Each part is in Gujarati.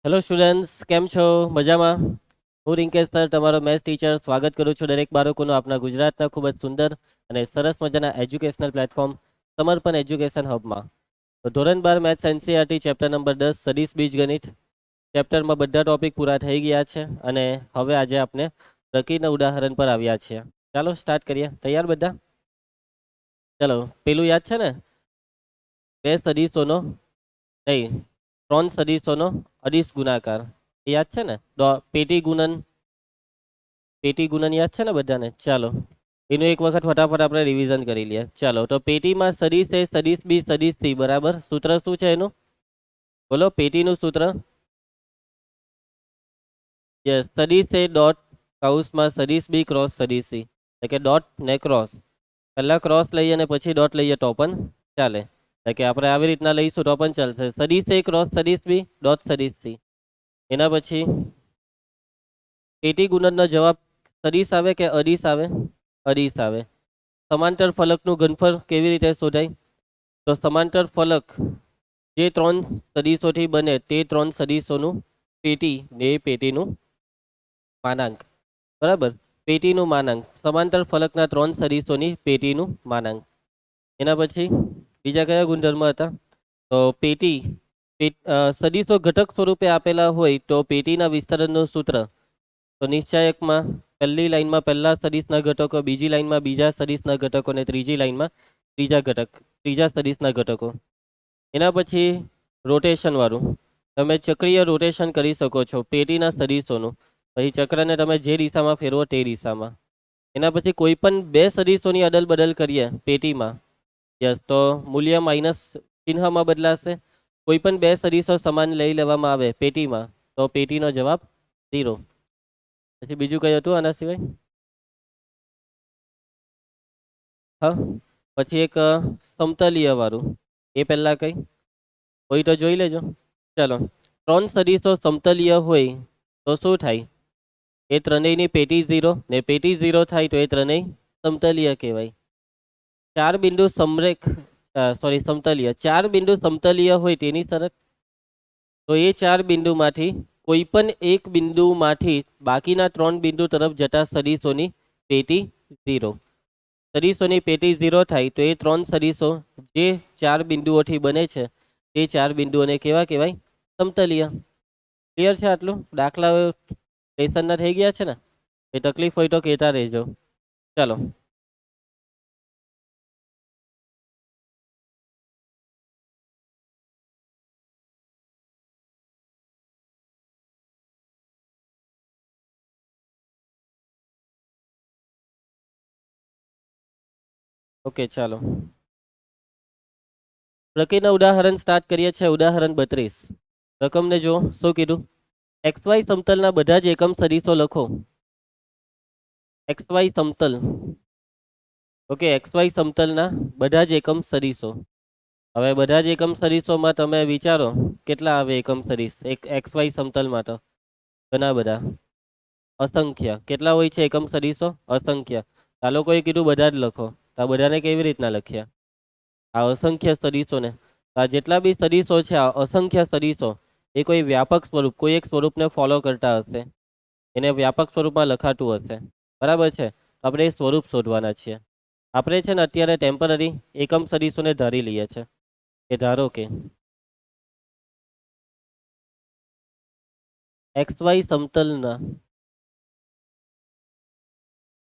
હેલો સ્ટુડન્ટ્સ, કેમ છો? મજામાં? હું રિંકેશ સર, તમારો મેથ્સ ટીચર, સ્વાગત કરું છું દરેક બાળકોનું આપણા ગુજરાતના ખૂબ જ સુંદર અને સરસ મજાના એજ્યુકેશનલ પ્લેટફોર્મ સમર્પણ એજ્યુકેશન હબમાં. તો ધોરણ 12 મેથ્સ એનસીઈઆરટી ચેપ્ટર નંબર 10 સદીશ બીજગણિત ચેપ્ટરમાં બધા ટોપિક પૂરા થઈ ગયા છે અને હવે આજે આપણે પ્રકૃતિના ઉદાહરણ પર આવ્યા છીએ. ચાલો સ્ટાર્ટ કરીએ. તૈયાર બધા? ચલો, પેલું યાદ છે ને? બે સદીશોનો નહીં, ત્રણ સદીશોનો અડીશ ગુણાકાર એ યાદ છે ને? પેટી ગુણન યાદ છે ને બધાને? ચાલો એનું એક વખત ફટાફટ આપણે રિવિઝન કરી લઈએ. ચાલો, તો પેટીમાં સદીશ એ સદીશ બી સદીશ સી બરાબર. સૂત્ર શું છે એનું? બોલો, પેટીનું સૂત્ર. યસ, સદીશ એ ડોટ કૌંસમાં સદીશ બી ક્રોસ સદીશ સી, એટલે કે ડોટ ને ક્રોસ. પહેલા ક્રોસ લઈએ અને પછી ડોટ લઈએ તો પણ ચાલે, એટલે કે આપણે આવી રીતના લઈશું તો પણ ચાલશે. સદીશ એ ક્રોસ સદીશ બી ડોટ સદીશ સી. એના પછી પેટી ગુણનનો જવાબ સદીશ આવે કે અડીશ આવે? અડીશ આવે. સમાંતર ફલકનું ઘનફળ કેવી રીતે શોધાય? તો સમાંતર ફલક જે ત્રણ સદીશોથી બને તે ત્રણ સદીશોનું પેટી ને પેટીનું માનાંક. બરાબર, પેટીનું માનાંક, સમાંતર ફલકના ત્રણ સદીશોની પેટીનું માનાંક. એના પછી બીજા કયા ગુણધર્મ હતા? તો સદીશો ઘટક સ્વરૂપે આપેલા હોય તો પેટીના વિસ્તરણનું સૂત્ર. તો નિશ્ચાયકમાં પહેલી લાઈનમાં પહેલા સદીશના ઘટકો, બીજી લાઈનમાં બીજા સદીશના ઘટકો અને ત્રીજી લાઈનમાં ત્રીજા સદીશના ઘટકો. એના પછી રોટેશન વાળું, તમે ચક્રીય રોટેશન કરી શકો છો પેટીના સદીશોનું. પછી ચક્રને તમે જે દિશામાં ફેરવો તે દિશામાં. એના પછી કોઈ પણ બે સદીશોની અદલ બદલ કરીએ પેટીમાં, યસ, તો મૂલ્ય માઇનસ ચિહ્નમાં બદલાશે. કોઈ પણ બે સદીશો સમાન લઈ લેવામાં આવે પેટીમાં તો પેટીનો જવાબ 0. પછી બીજું કયું હતું આના સિવાય? હા, પછી એક સમતલીય વાળું, એ પહેલા કઈ હોય તો જોઈ લેજો. ચાલો, ત્રણ સદીશો સમતલીય હોય તો શું થાય? એ ત્રણેયની પેટી 0 ને પેટી 0 થાય તો એ ત્રણેય સમતલીય કહેવાય. સમતલીય ચાર બિંદુ સમતલીય હોય તેની શરત. તો એ ચાર બિંદુમાંથી કોઈ પણ એક બિંદુમાંથી બાકીના ત્રણ બિંદુ તરફ જતા સદીશોની પેટી 0. સદીશોની પેટી 0 થાય તો એ ત્રણ સદીશો જે ચાર બિંદુઓથી બને છે તે ચાર બિંદુઓને કેવા કહેવાય? સમતલીય. ક્લિયર છે આટલું? દાખલા લેસનના થઈ ગયા છે ને? એ તકલીફ હોય તો કહેતા રહેજો. ચાલો, ઓકે, ચાલો પ્રકૃતિના ઉદાહરણ સ્ટાર્ટ કરીએ છીએ. ઉદાહરણ 32. રકમને જો શું કીધું? XY સમતલના બધા જ એકમ સદીશો લખો. XY સમતલ, ઓકે, XY સમતલના બધા જ એકમ સદીશો. હવે બધા જ એકમ સદીશોમાં તમે વિચારો કેટલા આવે એકમ સદીશ એક XY સમતલમાં? તો ઘણા બધા, અસંખ્ય. કેટલા હોય છે એકમ સદીશો? અસંખ્ય. આ લોકોએ કીધું બધા જ લખો, તો આ બધાને કેવી રીતના લખ્યા? આ અસંખ્ય સદીશોને, આ જેટલા બી સદીશો છે, આ અસંખ્ય સદીશો એ કોઈ વ્યાપક સ્વરૂપ, કોઈ એક સ્વરૂપને ફોલો કરતા હશે, એને વ્યાપક સ્વરૂપમાં લખાતું હશે. બરાબર છે? આપણે એ સ્વરૂપ શોધવાના છીએ. આપણે છે ને અત્યારે ટેમ્પરરી એકમ સદીશોને ધારી લઈએ છીએ કે ધારો કે XY સમતલના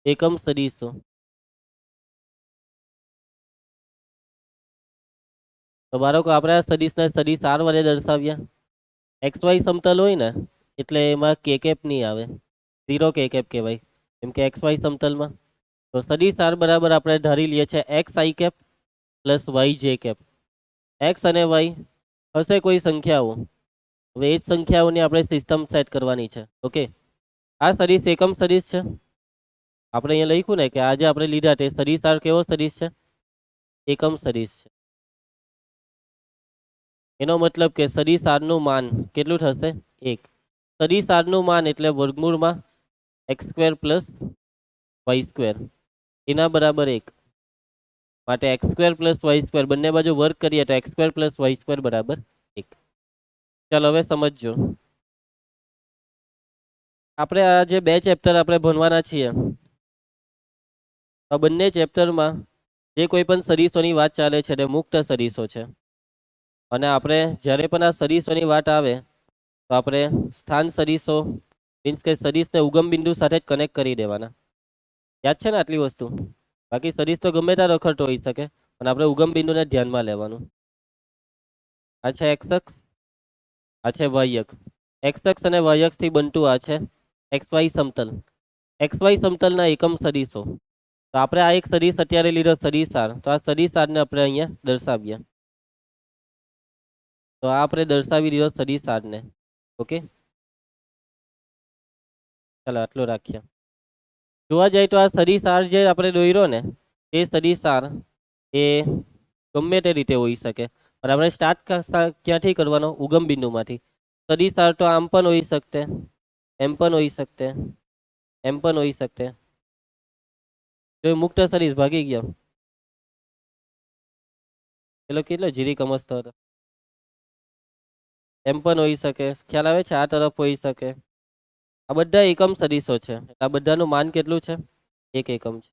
એકમ સદીશો. તો બાળકો આપણે આ સદીશને સદીશ R વડે દર્શાવ્યા. XY સમતલ હોય ને એટલે એમાં કે કેપ નહીં આવે, 0 કે કેપ કહેવાય. કેમ કે XY સમતલમાં તો સદીશ R બરાબર આપણે ધારી લઈએ છીએ XI cap plus YJ cap. X અને વાય હશે કોઈ સંખ્યાઓ. હવે એ જ સંખ્યાઓની આપણે સિસ્ટમ સેટ કરવાની છે. ઓકે, આ સદીશ એકમ સદીશ છે. આપણે અહીંયા લખ્યું ને કે આજે આપણે લીધા તે સદીશ R કેવો સદીશ છે? એકમ સદીશ છે. એનો મતલબ કે સદીશ R નું માન કેટલું થશે? 1. સદીશ R નું માન એટલે વર્ગમૂળમાં x² પ્લસ y², એના બરાબર 1. માટે x² પ્લસ y² બંને બાજુ વર્ગ કરીએ તો x² પ્લસ y² બરાબર 1. ચાલો હવે સમજજો. આપણે આ જે બે ચેપ્ટર આપણે ભણવાના છીએ, આ બંને ચેપ્ટરમાં જે કોઈ પણ સદીશોની વાત ચાલે છે તે મુક્ત સદીશો છે. અને આપણે જ્યારે પણ આ સદીશોની વાત આવે તો આપણે સ્થાન સદીશો મીન્સ કે સદીશને ઉગમ બિંદુ સાથે જ કનેક્ટ કરી દેવાના. યાદ છે ને આટલી વસ્તુ? બાકી સદીશ તો ગમે ત્યાં રખડતો હોઈ શકે, પણ આપણે ઉગમ બિંદુને ધ્યાનમાં લેવાનું. આ છે એક્સ અક્ષ, આ છે વાય અક્ષ. એક્સ અક્ષ અને વાય અક્ષથી બનતું આ છે એક્સ વાય સમતલ. એક્સ વાય સમતલના એકમ સદીશો. તો આપણે આ એક સદીશ અત્યારે લીધો સદીશાર, તો આ સદીશારને આપણે અહીંયા દર્શાવીએ. તો આ આપણે દર્શાવી દીધો સદીશારને. ઓકે, ચાલો આટલું રાખીએ. જોવા જાય તો આ સદીશાર જે આપણે દોર્યો ને એ સદીશાર એ ગમે તે રીતે હોઈ શકે, પણ આપણે સ્ટાર્ટ ક્યાંથી કરવાનો? ઉગમ બિંદુમાંથી. સદીશાર તો આમ પણ હોઈ શકતે, એમ પણ હોઈ શકતે, એમ પણ હોઈ શકતે. જો મુક્ત સદીશ ભાગી ગયો પેલો કેટલો જીરી કમસતો હતો. એમ પણ હોઈ શકે, ખ્યાલ આવે છે? આ તરફ હોઈ શકે. આ બધા એકમ સદીશો છે. આ બધાનું માન કેટલું છે? એક એકમ છે.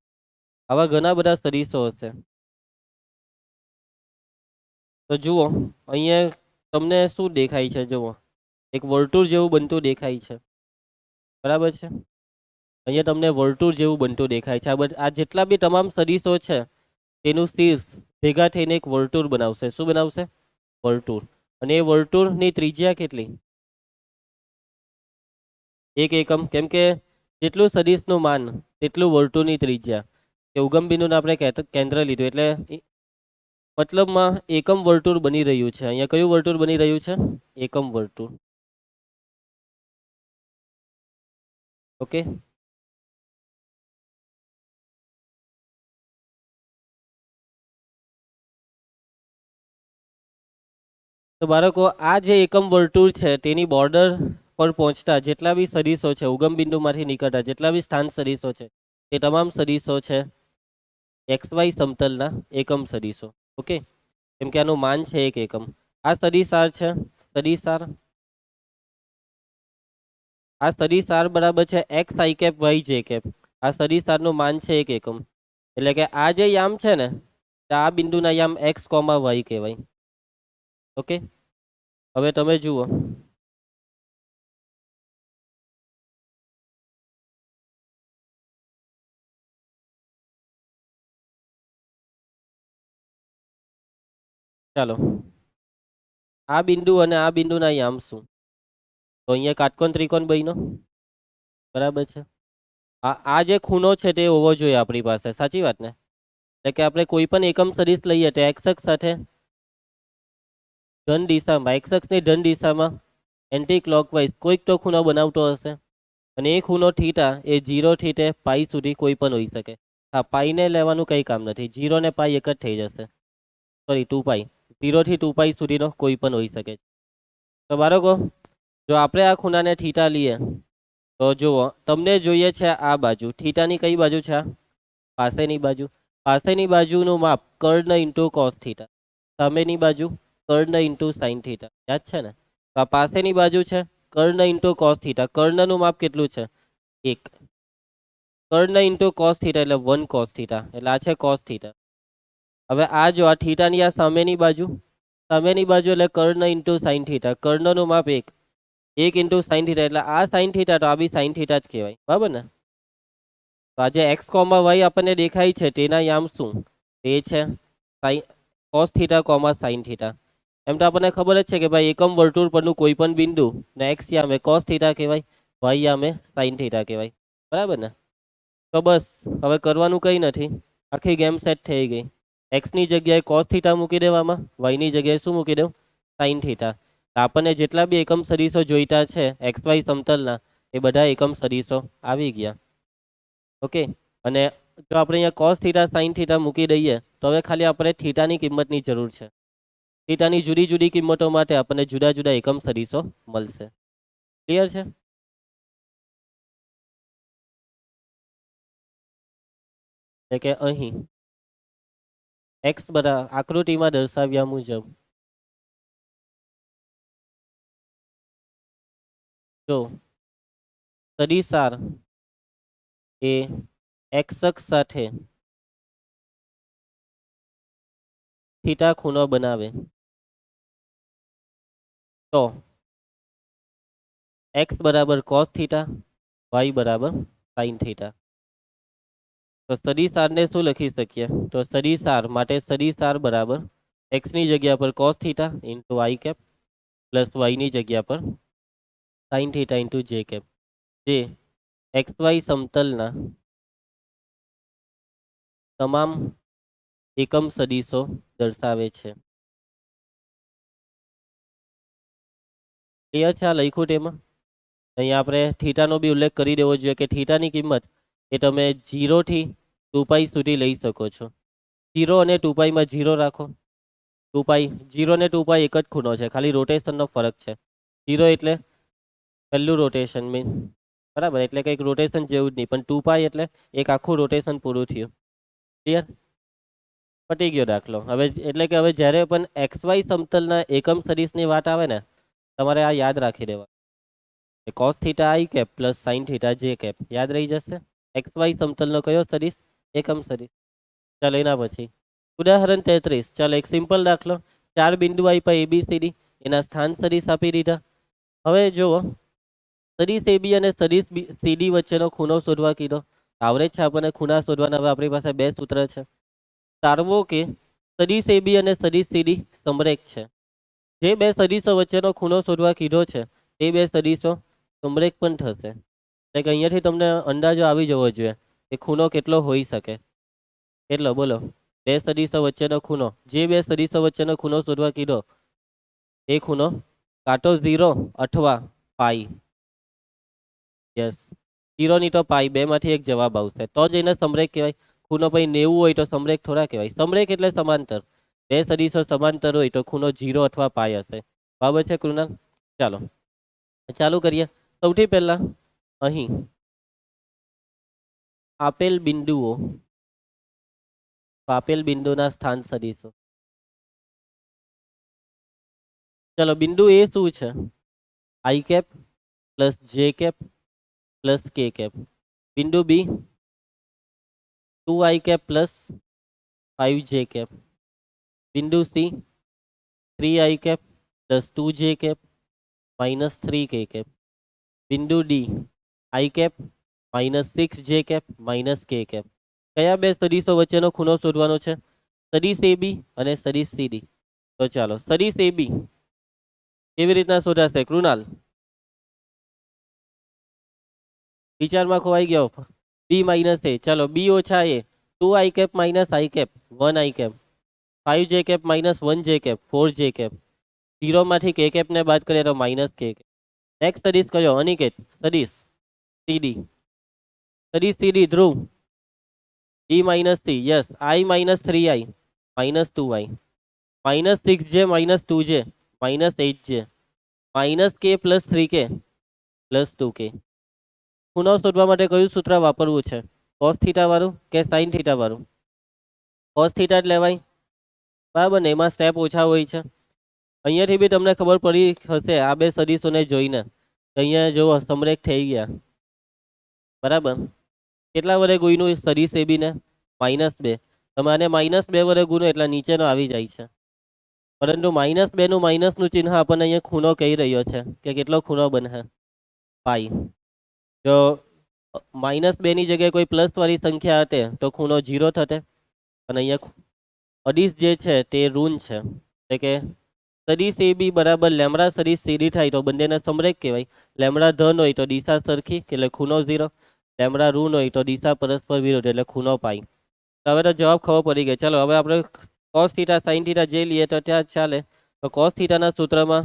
આવા ઘણા બધા સદીશો હશે. તો જુઓ અહીંયા તમને શું દેખાય છે? જુઓ, એક વર્તુળ જેવું બનતું દેખાય છે, બરાબર છે? અહીંયા તમને વર્તુળ જેવું બનતું દેખાય છે. આ જેટલા બી તમામ સદીશો છે તેનું શીર્ષ ભેગા થઈને એક વર્તુળ બનાવશે. શું બનાવશે? વર્તુળ. અને એ વર્તુળની ત્રિજ્યા કેટલી? એક એકમ. કેમ કે જેટલું સદીશનું માન તેટલું વર્તુળની ત્રિજ્યા. કે ઉગમ બિંદુને આપણે કેન્દ્ર લીધું એટલે મતલબમાં એકમ વર્તુળ બની રહ્યું છે. અહીંયા કયું વર્તુળ બની રહ્યું છે? એકમ વર્તુળ. ઓકે, તો બાળકો આ જે એકમ વર્તુળ છે તેની બોર્ડર પર પહોંચતા જેટલા બી સદીશો છે, ઉગમ બિંદુમાંથી નીકળતા જેટલા બી સ્થાન સદીશો છે, તે તમામ સદીશો છે એક્સ વાય સમતલના એકમ સદીશો. ઓકે, કેમ કે આનું માન છે એક એકમ. આ સદીશાર છે, સદીશાર. આ સદીશાર બરાબર છે x i cap y j cap. આ સદીશારનું માન છે એક એકમ. એટલે કે આ જે યામ છે ને આ બિંદુના યામ એક્સ કોમા વાય કહેવાય. ઓકે, હવે તમે જુઓ ચાલો આ બિંદુ અને આ બિંદુના યામ શું? તો અહીંયા કાટકોણ ત્રિકોણ બન્યો, બરાબર છે. આ જે ખૂણો છે તે હોવો જોઈએ આપણી પાસે, સાચી વાત ને? એટલે કે આપણે કોઈ પણ એકમ સદીશ લઈએ તો એક્સ અક્ષ સાથે ધન દિશામાં, એક્સ અક્ષની ધન દિશામાં એન્ટી ક્લોકવાઇઝ કોઈક તો ખૂણો બનાવતો હશે. અને એ ખૂણો થીટા એ 0 થી તે પાઈ સુધી કોઈ પણ હોઈ શકે. હા, પાઈને લેવાનું કંઈ કામ નથી. 0 ને પાઈ એક જ થઈ જશે. સોરી, 2 પાઈ. 0 થી 2 પાઈ સુધીનો કોઈ પણ હોઈ શકે. તો બાળકો જો આપણે આ ખૂણાને થીટા લઈએ તો જુઓ તમને જોઈએ છે આ બાજુ થીટાની કઈ બાજુ છે? આ પાસેની બાજુ. પાસેની બાજુનું માપ કર્ણ ઇન્ટુ કોસ થીટા. સામેની બાજુ કર્ણ ઇન્ટુ સાઇન થીટા. યાદ છે ને? તો આ પાસેની બાજુ છે કર્ણ ઇન્ટુ કોસ થીટા. કર્ણનું માપ કેટલું છે? 1. કર્ણ ઇન્ટુ કોસ થીટા એટલે 1 કોસ થીટા. એટલે આ છે કોસ થીટા. હવે આ જો આ થીટાની આ સામેની બાજુ, સામેની બાજુ એટલે કર્ણ ઇન્ટુ સાઇન થીટા. કર્ણનું માપ 1. 1 ઇન્ટુ સાઇન થીટા એટલે આ સાઇન થીટા તો આ બી સાઇન થીટા જ કહેવાય, બરાબર ને? તો આ જે એક્સ કોમા વાય આપણને દેખાય છે તેના યામ શું? તે છે સાઈ cos theta comma sine theta. એમ તો આપણને ખબર જ છે કે ભાઈ એકમ વર્તુળ પરનું કોઈ પણ બિંદુ ને એક્સ યામે કોસ થીટા કહેવાય, વાય યામે સાઇન થીટા કહેવાય, બરાબર ને? તો બસ હવે કરવાનું કંઈ નથી, આખી ગેમ સેટ થઈ ગઈ. એક્સની જગ્યાએ કોસ થીટા મૂકી દેવામાં, વાયની જગ્યાએ શું મૂકી દઉં? Sine theta. આપણને જેટલા બી એકમ સદીશો જોઈતા છે એક્સ વાય સમતલના એ બધા એકમ સદીશો આવી ગયા. ઓકે, અને જો આપણે અહીંયા કોસ થીટા સાઇન થીટા મૂકી દઈએ તો હવે ખાલી આપણે થીટાની કિંમતની જરૂર છે. થીટાની જુદી જુદી કિંમતો માટે આપણને જુદા જુદા એકમ સદીશો મળશે. ક્લિયર છે? એટલે કે અહીં એક્સ બરાબર આકૃતિમાં દર્શાવ્યા મુજબ જો સદિશાર એ એક્સ અક્ષ સાથે થીટા ખૂણો બનાવે તો એક્સ બરાબર કોસ થીટા, વાય બરાબર સાઇન થીટા. તો સદિશારને શું લખી શકીએ? તો સદિશાર માટે સદિશાર બરાબર એક્સની જગ્યા પર cos theta into I cap plus વાયની જગ્યા પર sine theta into J cap, જે એક્સ વાય સમતલના તમામ એકમ સદિશો દર્શાવે છે. ક્લિયર છે આ લખ્યું તેમાં? અહીંયા આપણે થીટાનો બી ઉલ્લેખ કરી દેવો જોઈએ કે થીટાની કિંમત એ તમે 0 થી 2π સુધી લઈ શકો છો. 0 અને 2πમાં 0 રાખો. 2π 0 ને 2π એક જ ખૂણો છે, ખાલી રોટેશનનો ફરક છે. 0 એટલે પહેલું રોટેશન મીન બરાબર, એટલે કંઈક રોટેશન જેવું જ નહીં, પણ 2π એટલે એક આખું રોટેશન પૂરું થયું. ક્લિયર? પટી ગયો દાખલો. હવે એટલે કે હવે જ્યારે પણ એક્સ વાય સમતલના એકમ સદિશની વાત આવે ને, તમારે આ યાદ રાખી દેવા. કોસ થીટા આઈ કેપ પ્લસ સાઇન થીટા જે કેપ યાદ રહી જશે. એક્સ વાય સમતલનો કયો સદિશ? એકમ સદિશ. ચાલો એના પછી ઉદાહરણ 33. ચાલો એક સિમ્પલ દાખલો. 4 બિંદુ આપ્યા ABCD, એના સ્થાન સદિશ આપી દીધા. હવે જુઓ, સદિશ AB અને સદિશ CD વચ્ચેનો ખૂણો શોધવા કીધો. આવડે છે આપણને ખૂણા શોધવાના. હવે આપણી પાસે બે સૂત્ર છે. તારવો કે સદિશ AB અને સદિશ CD સમરેખ છે. જે બે સદિશો વચ્ચેનો ખૂણો શોધવા કીધો છે તે બે સદિશો સમરેખ પણ થશે. એટલે કે અહીંયાથી તમને અંદાજો આવી જવો જોઈએ કે ખૂણો કેટલો હોઈ શકે. કેટલો બોલો? બે સદિશો વચ્ચેનો ખૂણો, જે બે સદિશો વચ્ચેનો ખૂણો શોધવા કીધો એ ખૂણો કાં તો 0 અથવા પાઈ. યસ, 0 ની તો પાઈ, બે માંથી એક જવાબ આવશે તો જ એને સમરેખ કહેવાય. ખૂણો પછી 90 હોય તો સમરેખ થોડા કહેવાય. સમરેખ એટલે સમાંતર. બે સદિશો સમાંતર હોય તો ખૂણો 0 અથવા પાઈ હશે. બરાબર છે કૃણાલ? ચાલો ચાલુ કરીએ. સૌથી પહેલા અહીં આપેલ બિંદુના સ્થાન સદિશો. ચલો બિંદુ એ શું છે? આઈ કેપ પ્લસ જે કેપ પ્લસ કે કેપ. બિંદુ B 2i cap plus 5j cap. બિંદુ C 3i cap plus 2j cap minus 3k cap. બિંદુ D I cap minus 6j cap minus k cap. કયા બે સદિશો વચ્ચેનો ખૂણો શોધવાનો છે? સદિશ AB અને સદિશ CD. તો ચાલો સદિશ AB કેવી રીતના શોધાશે કૃણાલ? વિચારમાં ખોવાઈ ગયો? B minus a. ચાલો બી ઓછા a 2i cap minus i cap 1i cap 5j cap minus 1j cap 4j cap. 0 માંથી k કેપ ને બાદ કરીએ તો માઇનસ k કેપ. નેક્સ્ટ સદિશ કયો અનિકેત? સદિશ CD. સદિશ CD Dhruv D minus C. Yes, i minus 3i minus 2i minus 6j minus 2j minus 8j minus k plus 3k plus 2k. ખૂણો શોધવા માટે કયું સૂત્ર વાપરવું છે? કોસ થીટા વાળું કે સાઇન થીટા વાળું? કોસ થીટા જ લેવાય. બરાબર ને, એમાં સ્ટેપ ઓછા હોય છે. અહીંયાથી બી તમને ખબર પડી હશે આ બે સદિશોને જોઈને. અહીંયા જો સમરેખ થઈ ગયા. બરાબર, કેટલા વડે ગુણ્યું સદિશ AB ને? -2. તમે આને -2 વડે ગુણો એટલે નીચેનો આવી જાય છે. પરંતુ -2 નું માઇનસનું ચિહ્ન આપણને અહીંયા ખૂણો કહી રહ્યો છે કે કેટલો ખૂણો બને? પાઈ. જો -2 ની જગ્યાએ કોઈ પ્લસ વાળી સંખ્યા હતે તો ખૂણો 0 થતે. અને અહીંયા અડીશ જે છે તે ઋણ છે. એટલે કે સદિશ AB બરાબર લેમડા સદિશ CD થાય તો બંનેને સમરેખ કહેવાય. લેમડા ધન હોય તો દિશા સરખી એટલે ખૂણો 0. લેમડા ઋણ હોય તો દિશા પરસ્પર વિરુદ્ધ એટલે ખૂણો પાઈ. તો હવે તો જવાબ ખબર પડી ગયો. ચાલો હવે આપણે કોસ થીટા સાઇન થીટા જે લઈએ તો ત્યાં ચાલે. તો કોસ થીટાના સૂત્રમાં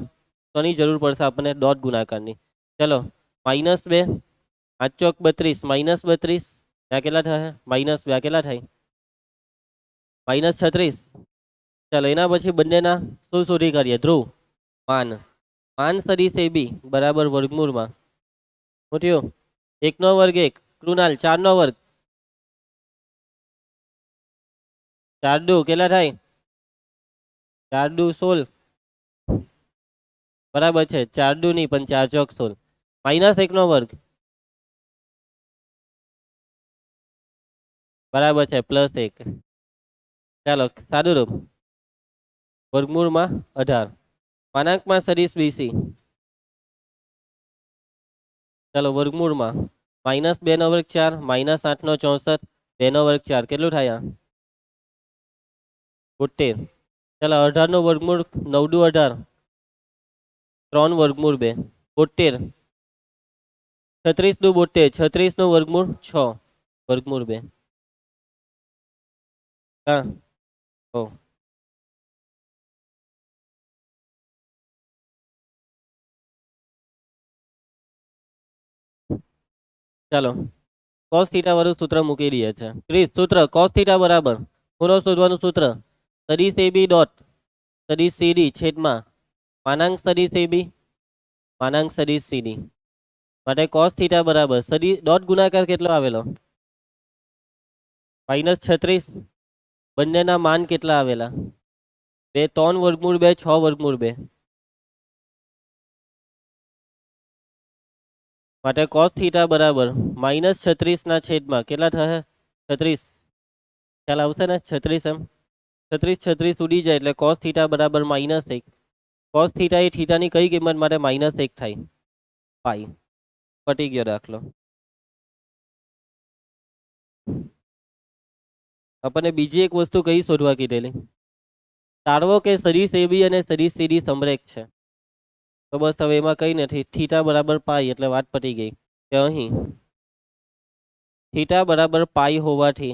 કોની જરૂર પડશે આપણને? ડોટ ગુણાકારની. ચલો -2 5 ચોક 32 -32 ત્યાં કેટલા થાય? -2 આ કેટલા થાય? -36. ચાલો એના પછી બંનેના શું શોધી કાઢીએ? ધ્રુવ માન સદિશ AB બરાબર વર્ગમૂળમાં શું થયું? 1 નો વર્ગ 1. કૃણાલ 4 નો વર્ગ 4 દુ કેટલા થાય? 4 દુ 16. બરાબર છે, 4 દુ નહીં પણ 4 ચોક 16. -1 નો વર્ગ बराबर है +1। चलो सादू रूप वर्गमूल में 18 मानांक में सदिश बीसी। चलो वर्गमूल में -2/4 -8/64 2/4 के 72। चलो 18 वर्गमूल 9×18 3 वर्गमूल 2 72। 36×2 72 36 वर्गमूल 6 वर्गमूल 2 हाँ हो। चलो cos थीटा वाળું सूत्र મૂકી દઈએ છે ક્રિસ सूत्र cos थीटा बराबर ખૂણો શોધવાનું सूत्र સદિશ AB ડોટ સદિશ CD છેદમાં માનાંક સદિશ AB માનાંક સદિશ CD માટે cos थीटा बराबर સદિશ ડોટ ગુણાકાર કેટલો આવેલો -36 બંનેના માન કેટલા આવેલા 2 3 વર્ગમૂળ 2 6 વર્ગમૂળ 2 માટે cos थीटा बराबर -36 ના છેદમાં કેટલા થશે 36 ખ્યાલ આવશે ને 36 એમ 36 36 ઉડી જાય એટલે cos थीटा बराबर -1 cos थीटा એ થीटाની કઈ કિંમત માટે -1 થાય પાઈ પટી ગયો દાખલો આપણને બીજી એક વસ્તુ કઈ શોધવા કીધેલી તારવો કે સદિશ AB અને સદિશ CD સમરેખ છે તો બસ હવે એમાં કઈ નથી થીટા બરાબર પાઈ એટલે વાત પતી ગઈ કે અહીં થીટા બરાબર પાઈ હોવાથી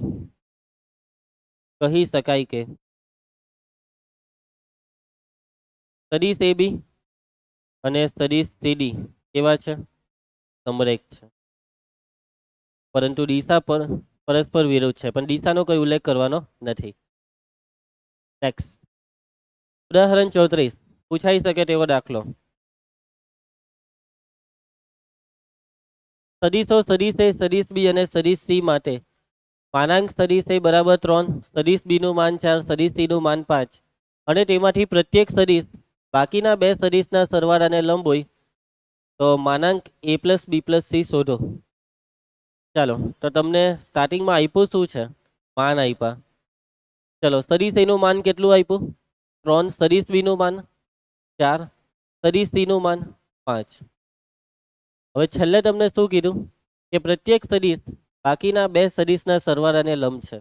કહી શકાય કે સદિશ AB અને સદિશ CD કેવા છે સમરેખ છે પરંતુ દિશા પર પરસ્પર વિરુદ્ધ છે પણ દિશાનો કોઈ ઉલ્લેખ કરવાનો નથી નેક્સ્ટ ઉદાહરણ 34 પૂછાઈ શકે તેવો દાખલો સદિશો સદિશ A સદિશ B અને સદિશ C માટે માનાંક સદિશ A બરાબર 3 સદિશ B નું માન 4 સદિશ C નું માન 5 અને તેમાંથી પ્રત્યેક સદિશ બાકીના બે સદિશના સરવાળાને લંબ હોય તો માનાંક A + B + C શોધો ચાલો તો તમને સ્ટાર્ટિંગમાં આપ્યું શું છે માન આપ્યા ચલો સદિશ A નું માન કેટલું આપ્યું 3 સદિશ B નું માન 4 સદિશ C નું માન 5 હવે છેલ્લે તમને શું કીધું કે પ્રત્યેક સદિશ બાકીના બે સદિશના સરવાળાને લંબ છે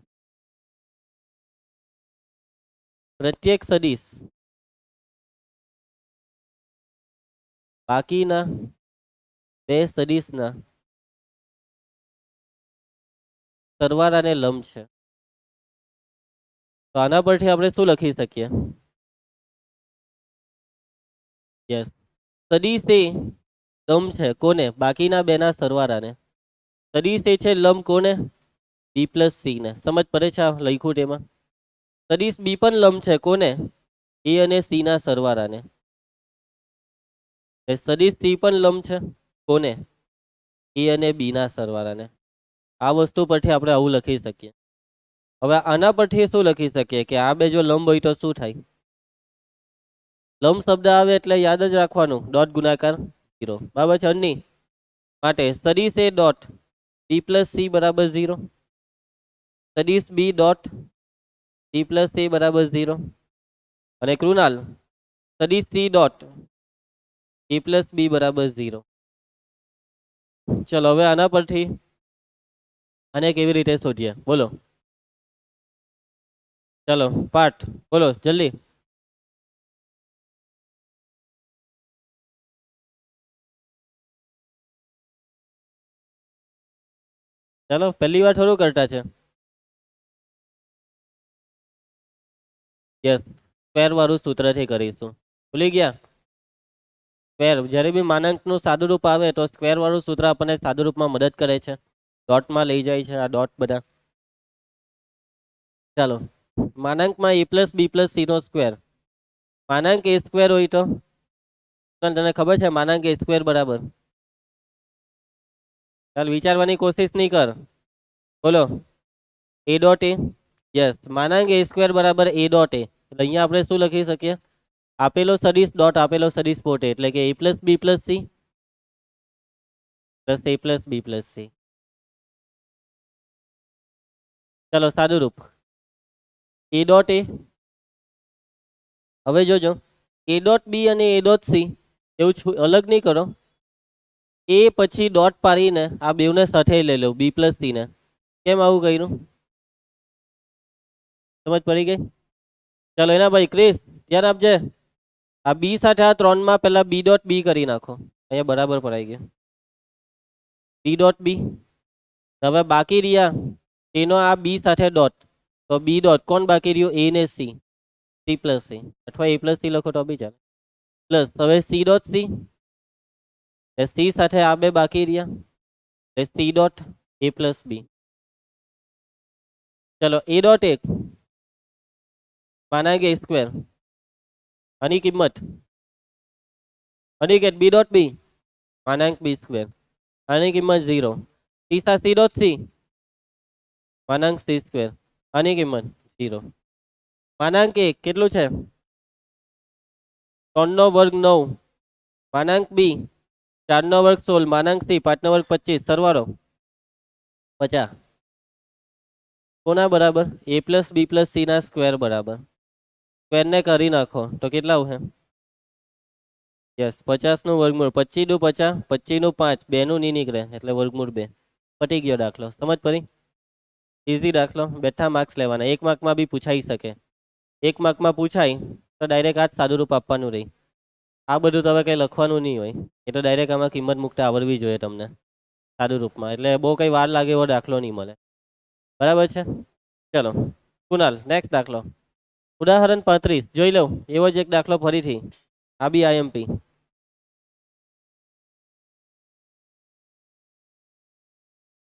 પ્રત્યેક સદિશ બાકીના બે સદિશના સરવાળાને લંબ છે તો આના પરથી આપણે શું લખી શકીએ યસ સદિશ A લંબ છે કોને બાકીના બેના સરવાળાને સદિશ A છે લંબ કોને B + C ને સમજ પડે છે લખ્યું તેમાં સદિશ B પણ લંબ છે કોને A અને C ના સરવાળાને સદિશ C પણ લંબ છે કોને A અને B ના સરવાળાને આ વસ્તુ પરથી આપણે આવું લખી શકીએ હવે આના પરથી શું લખી શકીએ કે આ બે જો લંબ હોય તો શું થાય લંબ શબ્દ આવે એટલે યાદ જ રાખવાનું ડોટ ગુણાકાર 0 બરાબર છે અન્ય માટે સદિશ A ડોટ B + C બરાબર 0 સદિશ B ડોટ C + A બરાબર 0 અને કૃણાલ સદિશ C ડોટ A + B બરાબર 0 ચલો હવે આના પરથી આને કેવી રીતે શોધીએ બોલો ચલો પાઠ બોલો જલ્દી ચાલો પહેલી વાર થોડું કરતા છે યસ સ્ક્વેર વાળું સૂત્રથી કરીશું ભૂલી ગયા સ્ક્વેર જ્યારે બી માનાંકનું સાદું રૂપ આવે તો સ્ક્વેર વાળું સૂત્ર આપણને સાદું રૂપમાં મદદ કરે છે ડોટમાં લઈ જાય છે આ ડોટ બધા ચાલો માનાંકમાં A + B + C નો સ્ક્વેર માનાંક A સ્ક્વેર હોય તો તને ખબર છે માનાંક A સ્ક્વેર બરાબર ચાલ વિચારવાની કોશિશ નહીં કર બોલો A ડોટ A યસ માનાંક A સ્ક્વેર બરાબર A ડોટ A એટલે અહીંયા આપણે શું લખી શકીએ આપેલો સદિશ ડોટ આપેલો સદિશ પોતે એટલે કે A + B + C + A + B + C ચલો સાદું રૂપ એ ડોટ એ, હવે જોજો એ ડોટ બી અને એ ડોટ સી એવું અલગ નહીં કરો, એ પછી ડોટ પાડીને આ બેવને સાથે લઈ લો બી પ્લસ સી ને. કેમ આવું કર્યું? સમજ પડી ગઈ? ચાલો એના ભાઈ ક્રિસ ધ્યાન આપજે. આ બી સાથે આ ત્રણમાં પહેલા બી ડોટ બી કરી નાખો, અહીંયા બરાબર પડાઈ ગયું. બી ડોટ બી, હવે બાકી રહ્યા એનો આ બી સાથે ડોટ, તો બી ડોટ કોણ બાકી રહ્યું? એ ને સી, સી પ્લસ સી અથવા એ પ્લસ સી લખો તો બી ચાલે. પ્લસ હવે સી ડોટ સી, સી સાથે આ બે બાકી રહ્યા, C dot A plus B. ચલો એ ડોટ એક માના કે સ્ક્વેર, આની કિંમત અનિકેત બી ડોટ બી માનાંક બી સ્ક્વેર, આની કિંમત 0. તીસા સી ડોટ સી માનાંક સી સ્ક્વેર, આની કિંમત 0. માનાંક એક કેટલું છે? 3 નો વર્ગ 9, માનાંક બી 4 નો વર્ગ 16, માનાંક સી 5 નો વર્ગ 25, સરવાળો 50. કોના બરાબર? એ પ્લસ બી પ્લસ સી ના સ્ક્વેર બરાબર. સ્ક્વેર ને કરી નાખો તો કેટલા આવશે? યસ 50 નું વર્ગમૂળ, 25 નું 50, 25 નું 5, 2 નું નહીં નીકળે એટલે વર્ગમૂળ 2. પટી ગયો દાખલો. સમજ પડી? ઇઝી દાખલો, બેઠા માર્ક્સ લેવાના. 1 માર્કમાં બી પૂછાઈ શકે. 1 માર્કમાં પૂછાય તો ડાયરેક્ટ આ જ સાદું રૂપ આપવાનું રહી. આ બધું તો હવે કંઈ લખવાનું નહીં હોય, એ તો ડાયરેક્ટ આમાં કિંમત મૂકતા આવડવી જોઈએ તમને સાદું રૂપમાં, એટલે બહુ કંઈ વાર લાગે એવો દાખલો નહીં મળે. બરાબર છે? ચલો કુનાલ નેક્સ્ટ દાખલો ઉદાહરણ 35 જોઈ લો. એવો જ એક દાખલો ફરીથી, આ બી આઈએમપી.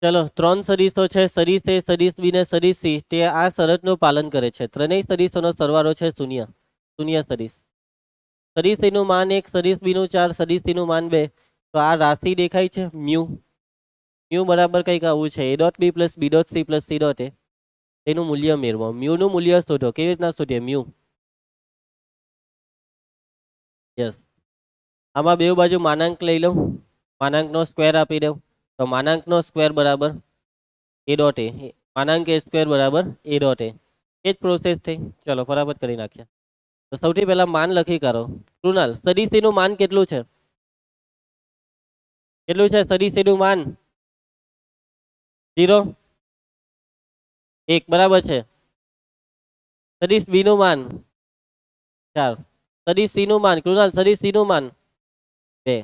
ચલો 3 સદીશો છે. સદીશ એ, સદીશ બી ને સદીશ સી તે આ શરતનું પાલન કરે છે. ત્રણેય સદીશોનો સરવાળો છે શૂન્ય. શૂન્ય સદીશ. સદીશ એનું માન 1, સદીશ બી નું 4, સદીશ સી નું માન 2. તો આ રાશિ દેખાય છે મ્યુ. મ્યુ બરાબર કંઈક આવું છે. A dot B plus B dot C plus C dot A, તેનું મૂલ્ય મેળવો. મ્યુ નું મૂલ્ય શોધો. કેવી રીતના શોધીએ? મ્યુ યસ, આમાં બે બાજુ માનાંક લઈ લો, માનાંકનો સ્ક્વેર આપી દઉં તો માનાંકનો સ્ક્વેર બરાબર એ ડોટ એ, માનાંક એ સ્ક્વેર બરાબર એ ડોટ એ. એ જ પ્રોસેસ થઈ. ચલો ફટાફટ કરી નાખ્યા. તો સૌથી પહેલા માન લખી કાઢો. કૃણાલ સદીશનું માન કેટલું છે? કેટલું છે સદીશનું માન? 0, 1 બરાબર છે. સદીશ બી નું માન 4, સદીશ સી નું માન, કૃણાલ સદીશ સી નું માન 2.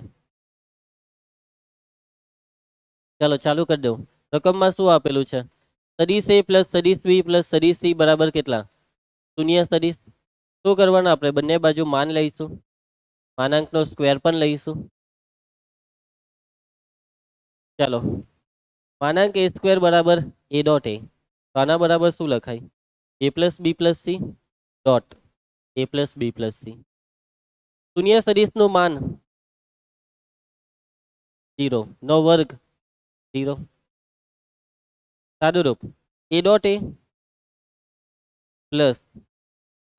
ચાલો ચાલુ કરી દઉં. રકમમાં શું આપેલું છે? સદીશ એ પ્લસ સદીશ બી પ્લસ સદીશ સી બરાબર કેટલા? શૂન્ય સદીશ. શું કરવાનું? આપણે બંને બાજુ માન લઈશું, માનાંકનો સ્ક્વેર પણ લઈશું. ચાલો માનાંક એ સ્ક્વેર બરાબર એ ડોટ એ, તો આના બરાબર શું લખાય? A plus B plus C dot A plus B plus C. શૂન્ય સદીશનું માન 0 નો વર્ગ 0. સાદું રૂપ A dot A plus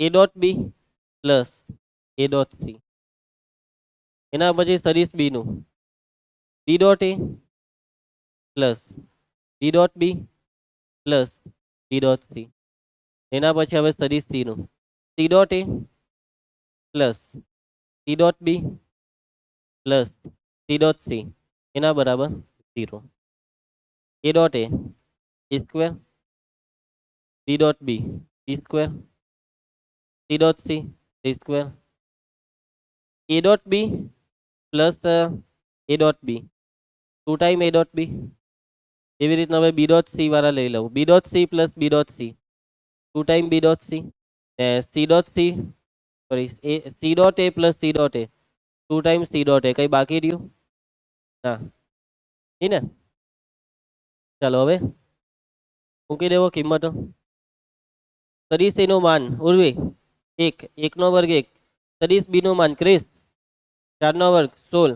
A dot B plus A dot C. એના પછી સદીશ બી નું B dot A plus B dot B plus B dot C. એના પછી હવે સદીશ સી નું C dot A plus C dot B plus C dot C. એના બરાબર 0. A dot A square, B dot B B square, C dot C C square. A dot B plus A dot B 2 time A dot B. એવી રીતના હવે બી ડોટ સી વાળા લઈ લઉં. B dot C plus B dot C 2 time B dot C, C dot C sorry C dot A plus C dot A 2 time C dot A. કઈ બાકી રહ્યું? ના, ઠીક ને? ચાલો હવે મૂકી દેવો કિંમતો. સદીશ એનું માન ઉર્વી 1, 1 નો વર્ગ 1. સદીશ બી નું માન ક્રિસ 4 નો વર્ગ 16.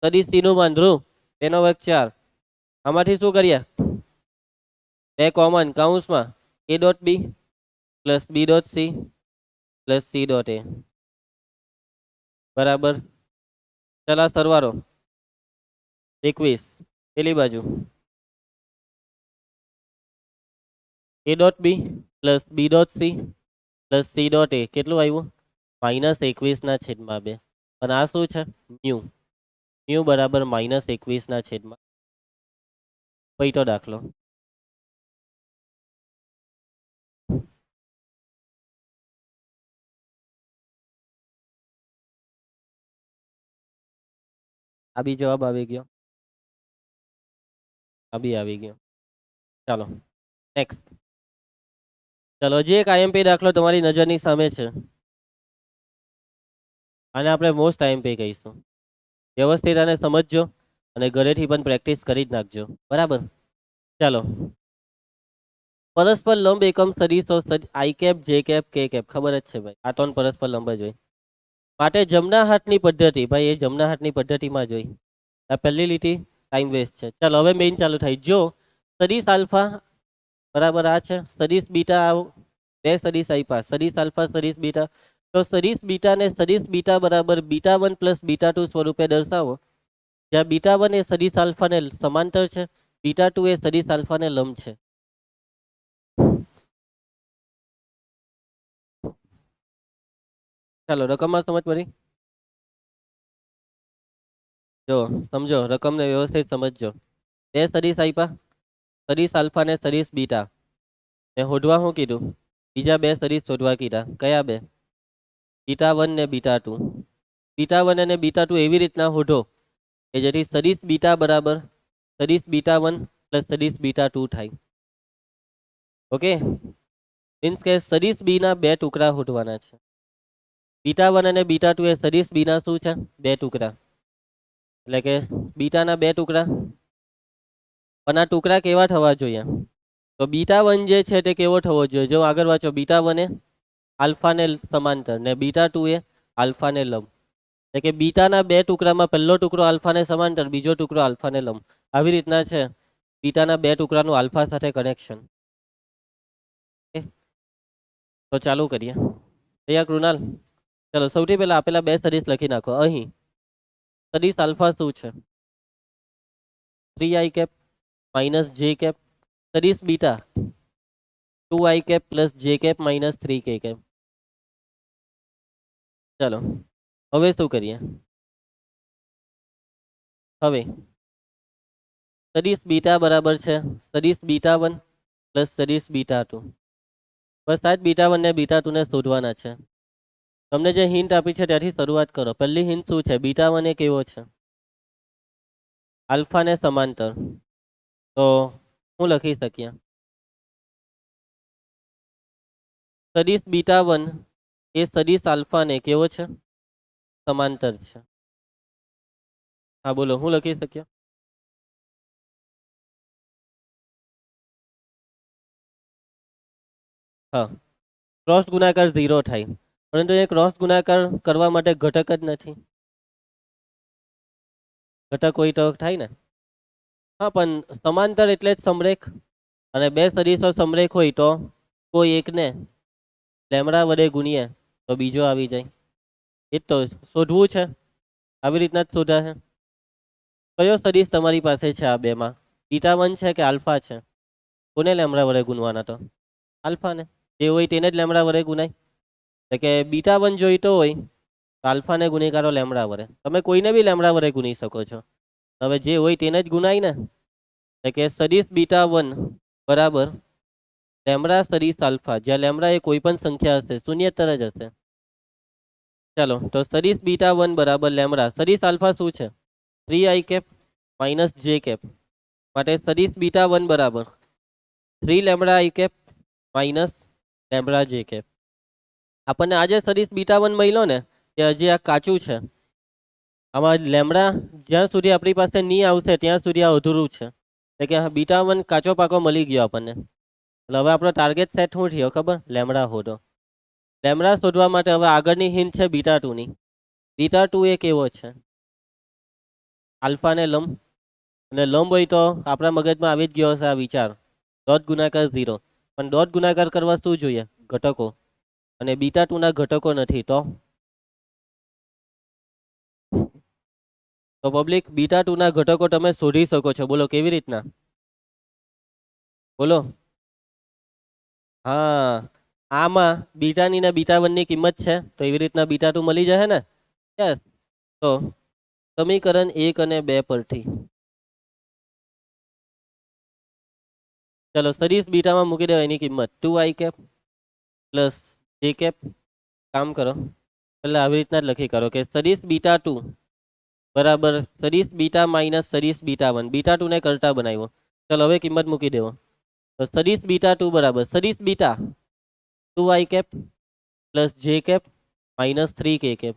સદીશ સી નું માન ધ્રુવ 2 નો વર્ગ 4. આમાંથી શું કરીએ? 2 કોમન, કૌંસમાં A dot B plus B dot C plus C dot A બરાબર. ચલા સરવાળો 21 પેલી બાજુ A dot B plus B dot C plus C dot A કેટલું આવ્યું -21/2 અને આ શું છે મ્યુ મ્યુ બરાબર -21/2 પૈટો દાખલો આ બી જવાબ આવી ગયો આ બી આવી ગયો ચાલો નેક્સ્ટ ચલો હજી એક આઈએમપી દાખલો તમારી નજરની સામે છે આને આપણે મોસ્ટ આઈએમપી કહીશું વ્યવસ્થિત આને સમજજો અને ઘરેથી પણ પ્રેક્ટિસ કરી જ નાખજો બરાબર ચાલો પરસ્પર લંબ એકમ સદીશો I cap J cap K cap ખબર જ છે ભાઈ આ ત્રણ પરસ્પર લંબ જ હોય માટે જમણા હાથની પદ્ધતિ ભાઈ એ જમણા હાથની પદ્ધતિમાં જોઈ આ પહેલી લીટી ટાઈમ વેસ્ટ છે ચાલો હવે મેઇન ચાલુ થાય જો સદીશ આલ્ફા બરાબર આ છે સદીશ બીટા બે સદીશ આપ્યા સદીશ આલ્ફા સદીશ બીટા તો સદીશ બીટા ને સદીશ બીટા બરાબર β1 પ્લસ β2 સ્વરૂપે દર્શાવો જ્યાં β1 એ સદીશ આલ્ફા ને સમાંતર છે β2 એ સદીશ આલ્ફા ને લંબ છે ચાલો રકમમાં સમજ પડી જો સમજો રકમને વ્યવસ્થિત સમજજો બે સદીશ આપ્યા સદીશ આલ્ફા ને સદીશ બીટા ને શોધવા શું કીધું બીજા બે સદીશ શોધવા કીધા કયા બે β1 ને β2 β1 અને β2 એવી રીતના શોધો કે જેથી સદીશ બીટા બરાબર સદીશ β1 પ્લસ સદીશ β2 થાય ઓકે મીન્સ કે સદીશ બી ના બે ટુકડા શોધવાના છે β1 અને β2 એ સદીશ બી ના શું છે બે ટુકડા એટલે કે બીટાના બે ટુકડા પણ આ ટુકડા કેવા થવા જોઈએ તો β1 જે છે તે કેવો થવો જોઈએ જો આગળ વાંચો β1 એ આલ્ફાને સમાંતર ને β2 એ આલ્ફાને લંબ એટલે કે બીટાના બે ટુકડામાં પહેલો ટુકડો આલ્ફાને સમાંતર બીજો ટુકડો આલ્ફાને લંબ આવી રીતના છે બીટાના બે ટુકડાનું આલ્ફા સાથે કનેક્શન તો ચાલુ કરીએ તૈયાર કૃણાલ ચલો સૌથી પહેલા આપેલા બે સદીશ લખી નાખો અહીં સદીશ આલ્ફા શું છે 3i cap minus J cap સદીશ બીટા 2i કેપ પ્લસ જે કેપ માઇનસ 3k કેપ ચલો હવે શું કરીએ હવે સદીશ બીટા બરાબર છે સદીશ β1 પ્લસ સદીશ β2 બસ આ જ β1 ને β2 ને શોધવાના છે તમને જે હિન્ટ આપી છે ત્યાંથી શરૂઆત કરો પહેલી હિન્ટ શું છે β1 એ કેવો છે આલ્ફા ને સમાંતર તો હું લખી શકીએ સદીશ β1 એ સદીશ આલ્ફા ને કેવો છે સમાંતર છે હા બોલો હું લખી શકીએ હા ક્રોસ ગુણાકાર 0 થાય પરંતુ એ ક્રોસ ગુણાકાર કરવા માટે ઘટક જ નથી ઘટક હોય તો થાય ને હા પણ સમાંતર એટલે જ સમરેખ અને બે સદીશો સમરેખ હોય તો કોઈ એકને લેમડા વડે ગુણીએ તો બીજો આવી જાય એ તો શોધવું છે આવી રીતના જ શોધાશે કયો સદીશ તમારી પાસે છે આ બેમાં β1 છે કે આલ્ફા છે કોને લેમડા વડે ગુણવાના તો આલ્ફાને જે હોય તેને જ લેમડા વડે ગુણાય એટલે કે β1 જોઈતો હોય તો આલ્ફાને ગુનેગારો લેમડા વડે તમે કોઈને બી લેમડા વડે ગુણી શકો છો હવે જે હોય તેને જ ગુણાય ને એટલે કે સદીશ β1 બરાબર લેમડા સદીશ આલ્ફા જ્યાં લેમડા એ કોઈ પણ સંખ્યા હશે શૂન્યતર જ હશે ચાલો તો સદીશ β1 બરાબર લેમડા સદીશ આલ્ફા શું છે 3i cap minus J cap માટે સદીશ β1 બરાબર 3 lambda i cap minus lambda j cap આપણને આજે સદીશ β1 મળ્યો ને તે હજી આ કાચું છે આમાં લેમડા જ્યાં સુધી આપણી પાસે નહીં આવશે ત્યાં સુધી આ અધૂરું છે એટલે કે β1 કાચો પાકો મળી ગયો આપણને એટલે હવે આપણો ટાર્ગેટ સેટ શું થયો ખબર લેમડા શોધો લેમડા શોધવા માટે હવે આગળની હિન્ટ છે β2 ની β2 એ કેવો છે આલ્ફાને લંબ અને લંબ હોય તો આપણા મગજમાં આવી જ ગયો હશે આ વિચાર ડોટ ગુણાકાર 0 પણ ડોટ ગુણાકાર કરવા શું જોઈએ ઘટકો અને β2 ના ઘટકો નથી તો પબ્લિક β2 ના ઘટકો તમે શોધી શકો છો બોલો કેવી રીતના બોલો હા, આમાં બીટાની ને બીટા વનની કિંમત છે તો એવી રીતના બીટા ટુ મળી જશે ને. યસ. તો સમીકરણ 1 અને 2 પરથી ચલો સદીશ બીટામાં મૂકી દો એની કિંમત 2i કેપ પ્લસ જે કેપ. કામ કરો એટલે આવી રીતના જ લખી કરો કે સદીશ બીટા ટુ બરાબર સદીશ બીટા માઇનસ સદીશ બીટા વન. બીટા ટુ ને કરતા બનાવ્યો. ચલો હવે કિંમત મૂકી દેવો. તો સદીશ બીટા ટુ બરાબર સદીશ બીટા 2i કેપ પ્લસ જે cap minus 3k cap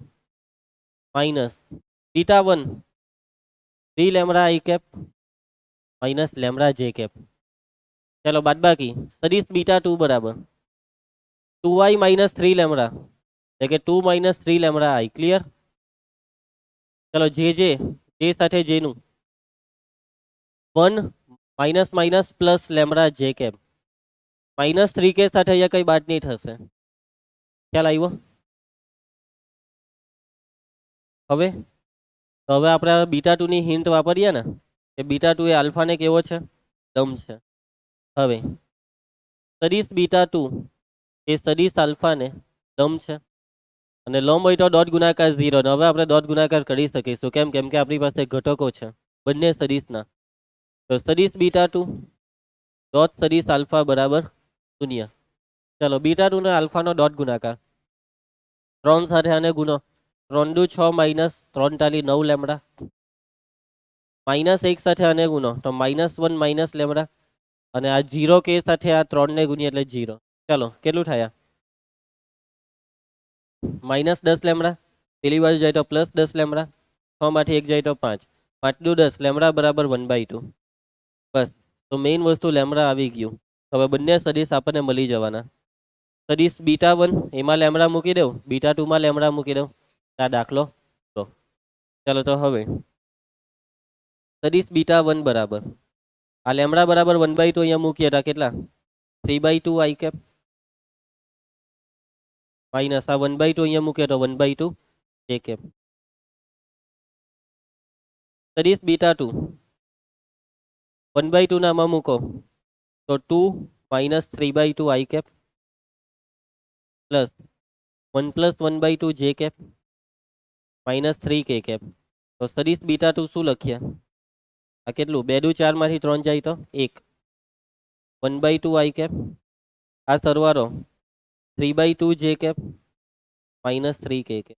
minus beta one 3 lambda i cap minus lambda j cap. ચલો બાદ બાકી સદીશ બીટા ટુ બરાબર 2i માઇનસ 3 લેમડા એટલે કે 2 માઇનસ 3 લેમડા આઈ. ક્લિયર. ચલો જે સાથે જેનું 1 minus minus plus lambda j cap minus 3k સાથે અહીંયા કઈ બાદ નહીં થશે. ખ્યાલ આવ્યો હવે. તો હવે આપણે બીટા ટુ ની હિન્ટ વાપરીએ ને કે બીટા ટુ એ આલ્ફાને કેવો છે દમ છે. હવે સદીશ બીટા ટુ એ સદીશ આલ્ફાને દમ છે અને લંબ હોય તો ડોટ ગુણાકાર 0. હવે આપણે ડોટ ગુણાકાર કરી શકીશું કેમ કેમ કે આપણી પાસે ઘટકો છે બંને સદીશના. તો સદીશ બીટા ટુ ડોટ સદીશ આલ્ફા બરાબર 0. ચલો બીટા ટુ ને આલ્ફાનો ડોટ ગુણાકાર 3 સાથે આને ગુનો 3 દુ 6 માઇનસ 3 તાલી 9 લેમડા માઇનસ 1 સાથે આને ગુનો તો -1 માઇનસ લેમડા અને આ 0k સાથે આ 3 ને ગુણીએ એટલે 0. ચાલો કેટલું થયા -10 લેમડા. પેલી બાજુ જાય તો +10 લેમડા. 6 માંથી 1 જાય તો 5. 5 દુ 10 લેમડા બરાબર 1/2. બસ. તો મેઇન વસ્તુ લેમડા આવી ગયું. હવે બંને સદીશ આપણને મળી જવાના. સદીશ બીટા વન એમાં લેમડા મૂકી દઉં બીટા ટુમાં લેમડા મૂકી દઉં આ દાખલો તો ચાલો તો હવે સદીશ બીટા વન બરાબર આ લેમડા બરાબર 1/2 અહીંયા મૂકીએ તો કેટલા 3/2 આઈ કેપ માઇનસ આ 1/2 અહીંયા મૂકીએ તો 1/2 જે કેપ. સદીશ બીટા ટુ 1/2 ના આમાં મૂકો તો 2 minus 3/2 i cap plus 1 plus 1/2 j cap minus 3k cap. તો સદીશ બીટા ટુ શું લખીએ આ કેટલું 2 દુ 4 માંથી 3 જાય તો 1 1/2 આઈ કેપ આ સરવાળો 3/2 j cap minus 3k cap.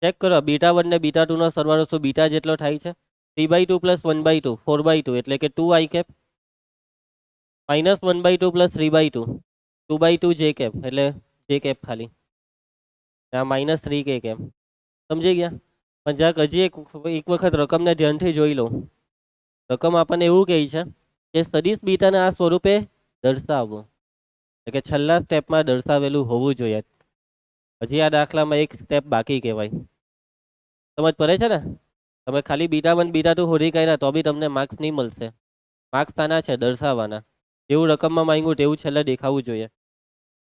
Check કરો બીટા વન ને બીટા ટુ નો સરવાળો શું બીટા જેટલો થાય છે 3/2 પ્લસ 1/2 4/2 એટલે કે 2 આઈ કેપ માઇનસ 1/2 પ્લસ 3/2 2/2 જે કેપ એટલે જે કેપ ખાલી આ માઇનસ 3k કેપ. સમજી ગયા. પણ જરાક હજી એક વખત રકમને ધ્યાનથી જોઈ લો. રકમ આપણને એવું કહે છે કે સદીશ બીટાને આ સ્વરૂપે દર્શાવો એટલે કે છેલ્લા સ્ટેપમાં દર્શાવેલું હોવું જોઈએ. હજી આ દાખલામાં એક સ્ટેપ બાકી કહેવાય. સમજ પડે છે ને. તમે ખાલી બીટા વન બીટા ટુ હોરી કાઢ્યા તો બી તમને માર્ક્સ નહીં મળશે. માર્ક્સ આના છે દર્શાવવાના. જેવું રકમમાં માંગ્યું તેવું છેલ્લે દેખાવું જોઈએ.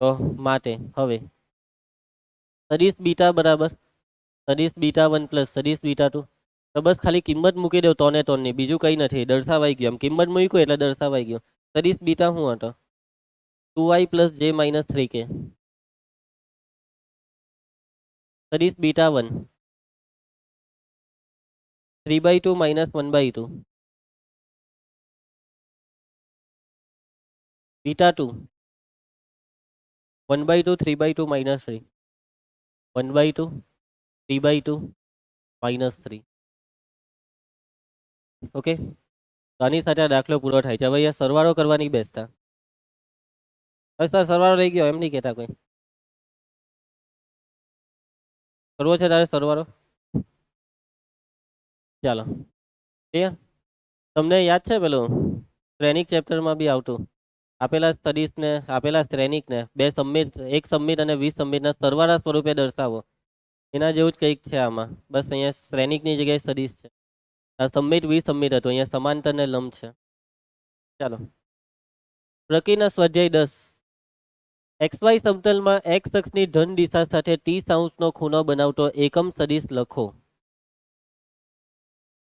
તો માટે હવે સદીશ બીટા બરાબર સદીશ બીટા વન પ્લસ સદીશ બીટા ટુ તો બસ ખાલી કિંમત મૂકી દો તોને તોનની બીજું કંઈ નથી દર્શાવાઈ ગયું. એમ કિંમત મૂક્યું એટલે દર્શાવાઈ ગયું. સદીશ બીટા શું હતો 2i પ્લસ જે માઇનસ 3k સદીશ beta one 3/2 minus 1/2 beta two 1/2 3/2 minus 3 1/2 3/2 minus 3. Okay. તો આની સાથે આ દાખલો પૂરો થાય છે. હવે અહીંયા સરવાળો કરવાની બેસતા હવે સર સરવાળો રહી ગયો એમ નહીં કહેતા કોઈ કરવો છે તારે સરવાળો. ચાલો ક્લિયર. તમને યાદ છે પેલું શ્રેણિક ચેપ્ટરમાં બી આવતું આપેલા સદીશને આપેલા શ્રેણિકને બે સમિત એક સમિત અને 20 સમિતના સરવાળા સ્વરૂપે દર્શાવો. એના જેવું જ કંઈક છે આમાં. બસ અહીંયા શ્રેણિકની જગ્યાએ સદીશ છે. આ સમિત 20 સમિત હતું અહીંયા સમાંતર ને લંબ છે. ચાલો પ્રકિના સ્વાધ્યાય 10 XY સમતલમાં x અક્ષની ધન દિશા સાથે 30° નો ખૂણો બનાવતો એકમ સદિશ લખો.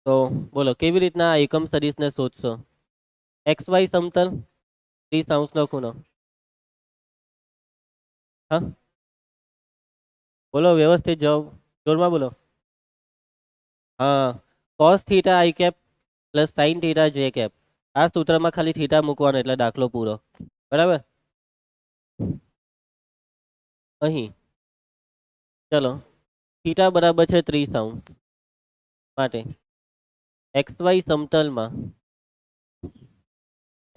તો બોલો કેવી રીતના આ એકમ સદિશને શોધશો. XY સમતલ 30° ખૂણો. હા બોલો વ્યવસ્થિત જવાબ, જોરમાં બોલો. હા, cos થીટા આઈ કેપ પ્લસ સાઇન થીટા જે કેપ. આ સૂત્રમાં ખાલી થીટા મૂકવાનો એટલે દાખલો પૂરો. બરાબર. અહીં ચલો થીટા બરાબર છે 30° માટે એક્સ વાય સમતલમાં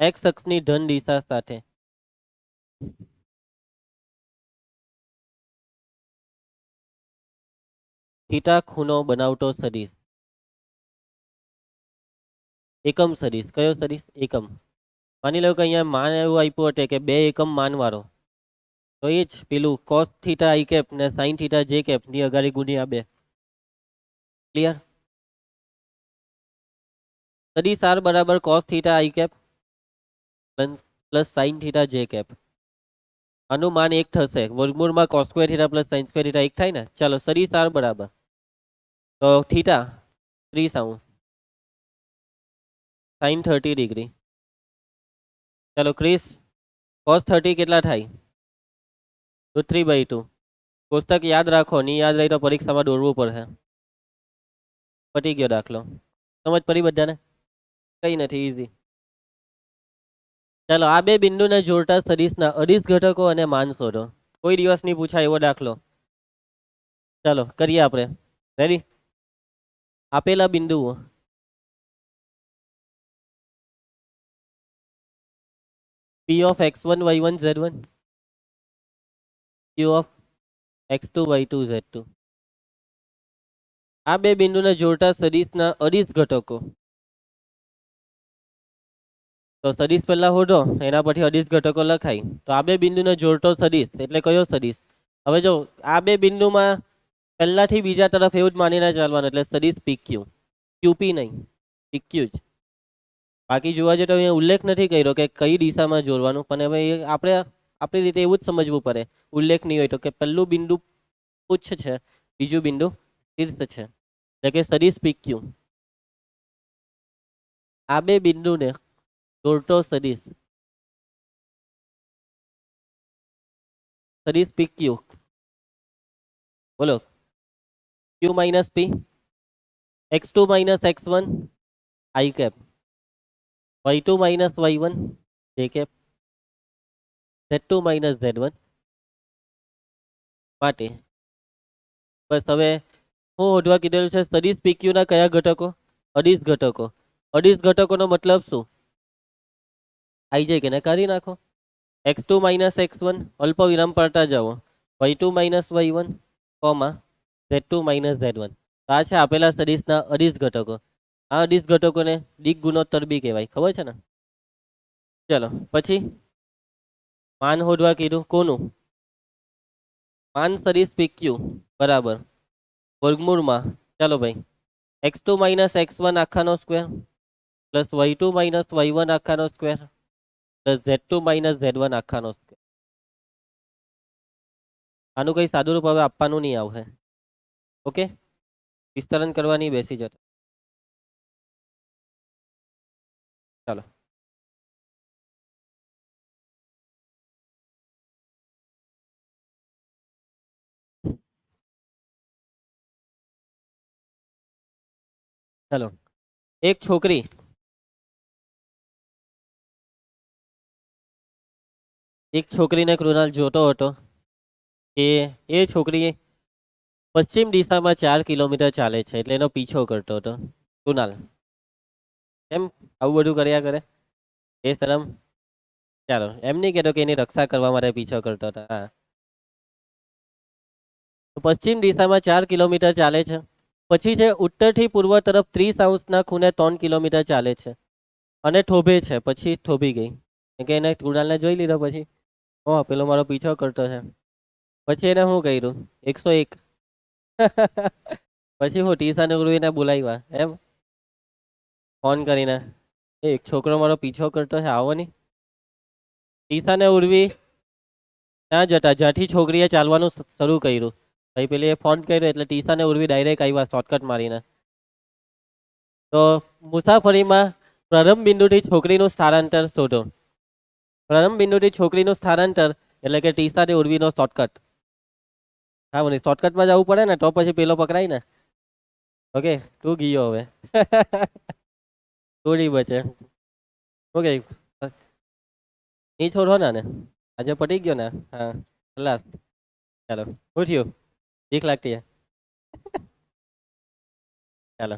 એક્સ અક્ષની ધન દિશા સાથે થીટા ખૂણો બનાવતો સદિશ. એકમ સદિશ. કયો સદિશ? એકમ. માની લો કે અહીંયા માન એવું આપ્યું હતું કે 2 એકમ માનવાળો, તો એ જ પેલું કોસ થીટા આઈ કેપ ને સાઇન થીટા જે કેપ ની અગાડી ગુણ્યા 2. ક્લિયર? સદિશ આર બરાબર કોસ થીટા આઈ કેપ પ્લસ સાઇન થીટા જે કેપ. આનું માન 1 થશે. વર્ગમૂળમાં cos square theta plus sine square theta 1 થાય ને. ચાલો સદિશ આર બરાબર તો થીટા 30° સાઇન 30°. ચાલો ક્રિસ cos 30 કેટલા થાય? √3/2. કોષ્ટક યાદ રાખો, નહીં યાદ રહી તો પરીક્ષામાં દોરવું પડશે. પટી ગયો દાખલો. સમજ પડી બધાને? કઈ નથી, ઈઝી. ચાલો આ બે બિંદુને જોડતા સદિશના અદિશ ઘટકો અને માન શોધો. કોઈ દિવસ નહીં પૂછાય એવો દાખલો. ચાલો કરીએ આપણે. રેડી? આપેલા બિંદુઓ P of x1 y1 z1, Q of x2 y2 z2. આ બે બિંદુને જોડતા સદિશના અદિશ ઘટકો. તો સદિશ પહેલા શોધો, એના પછી અદિશ ઘટકો લખાય. તો આ બે બિંદુને જોડતો સદિશ એટલે કયો સદિશ? હવે જો આ બે બિંદુમાં પહેલાથી બીજા તરફ એવું જ માનીને ચાલવાનું, એટલે સદિશ PQ. QP નહીં, PQ જ. બાકી જોવા જઈએ તો અહીંયા ઉલ્લેખ નથી કર્યો કે કઈ દિશામાં જોડવાનું, પણ હવે આપણે આપણી રીતે એવું જ સમજવું પડે. ઉલ્લેખ નહીં હોય તો કે પહેલું બિંદુ પુચ્છ છે, બીજું બિંદુ તીર્થ છે, એટલે કે સદિશ PQ. આ બે બિંદુને જોડતો સદિશ PQ. બોલો Q minus P, x2 minus x1 I cap, y2 minus y1 j cap, z2 minus z1 માટે. બસ હવે હું શોધવા કીધેલું છે સદિશ PQ ના કયા ઘટકો? અદિશ ઘટકો. અદિશ ઘટકોનો મતલબ શું? આવી જાય કે ને કાઢી નાખો. x2 માઇનસ x1 અલ્પ વિરામ પડતા જાઓ, y2 minus y1 comma z2 minus z1. આ છે આપેલા સદિશના અદિશ ઘટકો. આ અદિશ ઘટકોને દિક ગુણોત્તર બી કહેવાય. ખબર છે ને? ચલો પછી માન શોધવા કીધું. કોનું? માન સદિશ PQ બરાબર વર્ગમૂળમાં, ચાલો ભાઈ, x2 માઇનસ x1 આખાનો square plus y2 minus y1 આખાનો square plus z2 minus z1 આખાનો સ્ક્વેર. આનું કઈ સાદું રૂપ હવે આપવાનું નહીં આવશે. ઓકે, વિસ્તરણ કરવાની બેસી જતો. ચાલો ચાલો એક છોકરી છોકરીને કૃણાલ જોતો હતો કે એ છોકરી પશ્ચિમ દિશામાં 4 કિલોમીટર ચાલે છે, એટલે એનો પીછો કરતો હતો કૃણાલ. એમ આવું બધું કર્યા કરે એ શરમ. ચાલો એમ નહીં કહેતો કે એની રક્ષા કરવા માટે પીછો કરતો હતો. હા, પશ્ચિમ દિશામાં 4 કિલોમીટર ચાલે છે. પછી છે ઉત્તરથી પૂર્વ તરફ 30° ખૂણે 3 કિલોમીટર ચાલે છે અને થોભે છે. પછી થોભી ગઈ કે એને કૃણાલને જોઈ લીધો. પછી ઓ પેલો મારો પીછો કરતો છે. પછી એને શું કર્યું? 101. પછી હું ટીસાને ઉર્વીને બોલાવ્યા એમ ફોન કરીને, એક છોકરો મારો પીછો કરતો છે, આવો નહીં. ટીસાને ઉર્વી ત્યાં જતા જ્યાંથી છોકરીએ ચાલવાનું શરૂ કર્યું. ભાઈ પેલી ફોન કર્યો એટલે ટીસાને ઉર્વી ડાયરેક્ટ આવ્યા શોર્ટકટ મારીને. તો મુસાફરીમાં પ્રારંભ બિંદુથી છોકરીનું સ્થળાંતર શોધો. પ્રારંભ બિંદુથી છોકરીનું સ્થાનાંતર એટલે કે ટી સાથે ઉર્વીનો શોર્ટકટ. હા મને શોર્ટકટમાં જવું પડે ને તો પછી પેલો પકડાય ને. ઓકે તું ગયો હવે. થોડી બચે. ઓકે નહીં છોડો ને આજે પટી ગયો ને. હા ખલાસ. ચાલો શું થયું? ભીખ લાગતી હે. ચાલો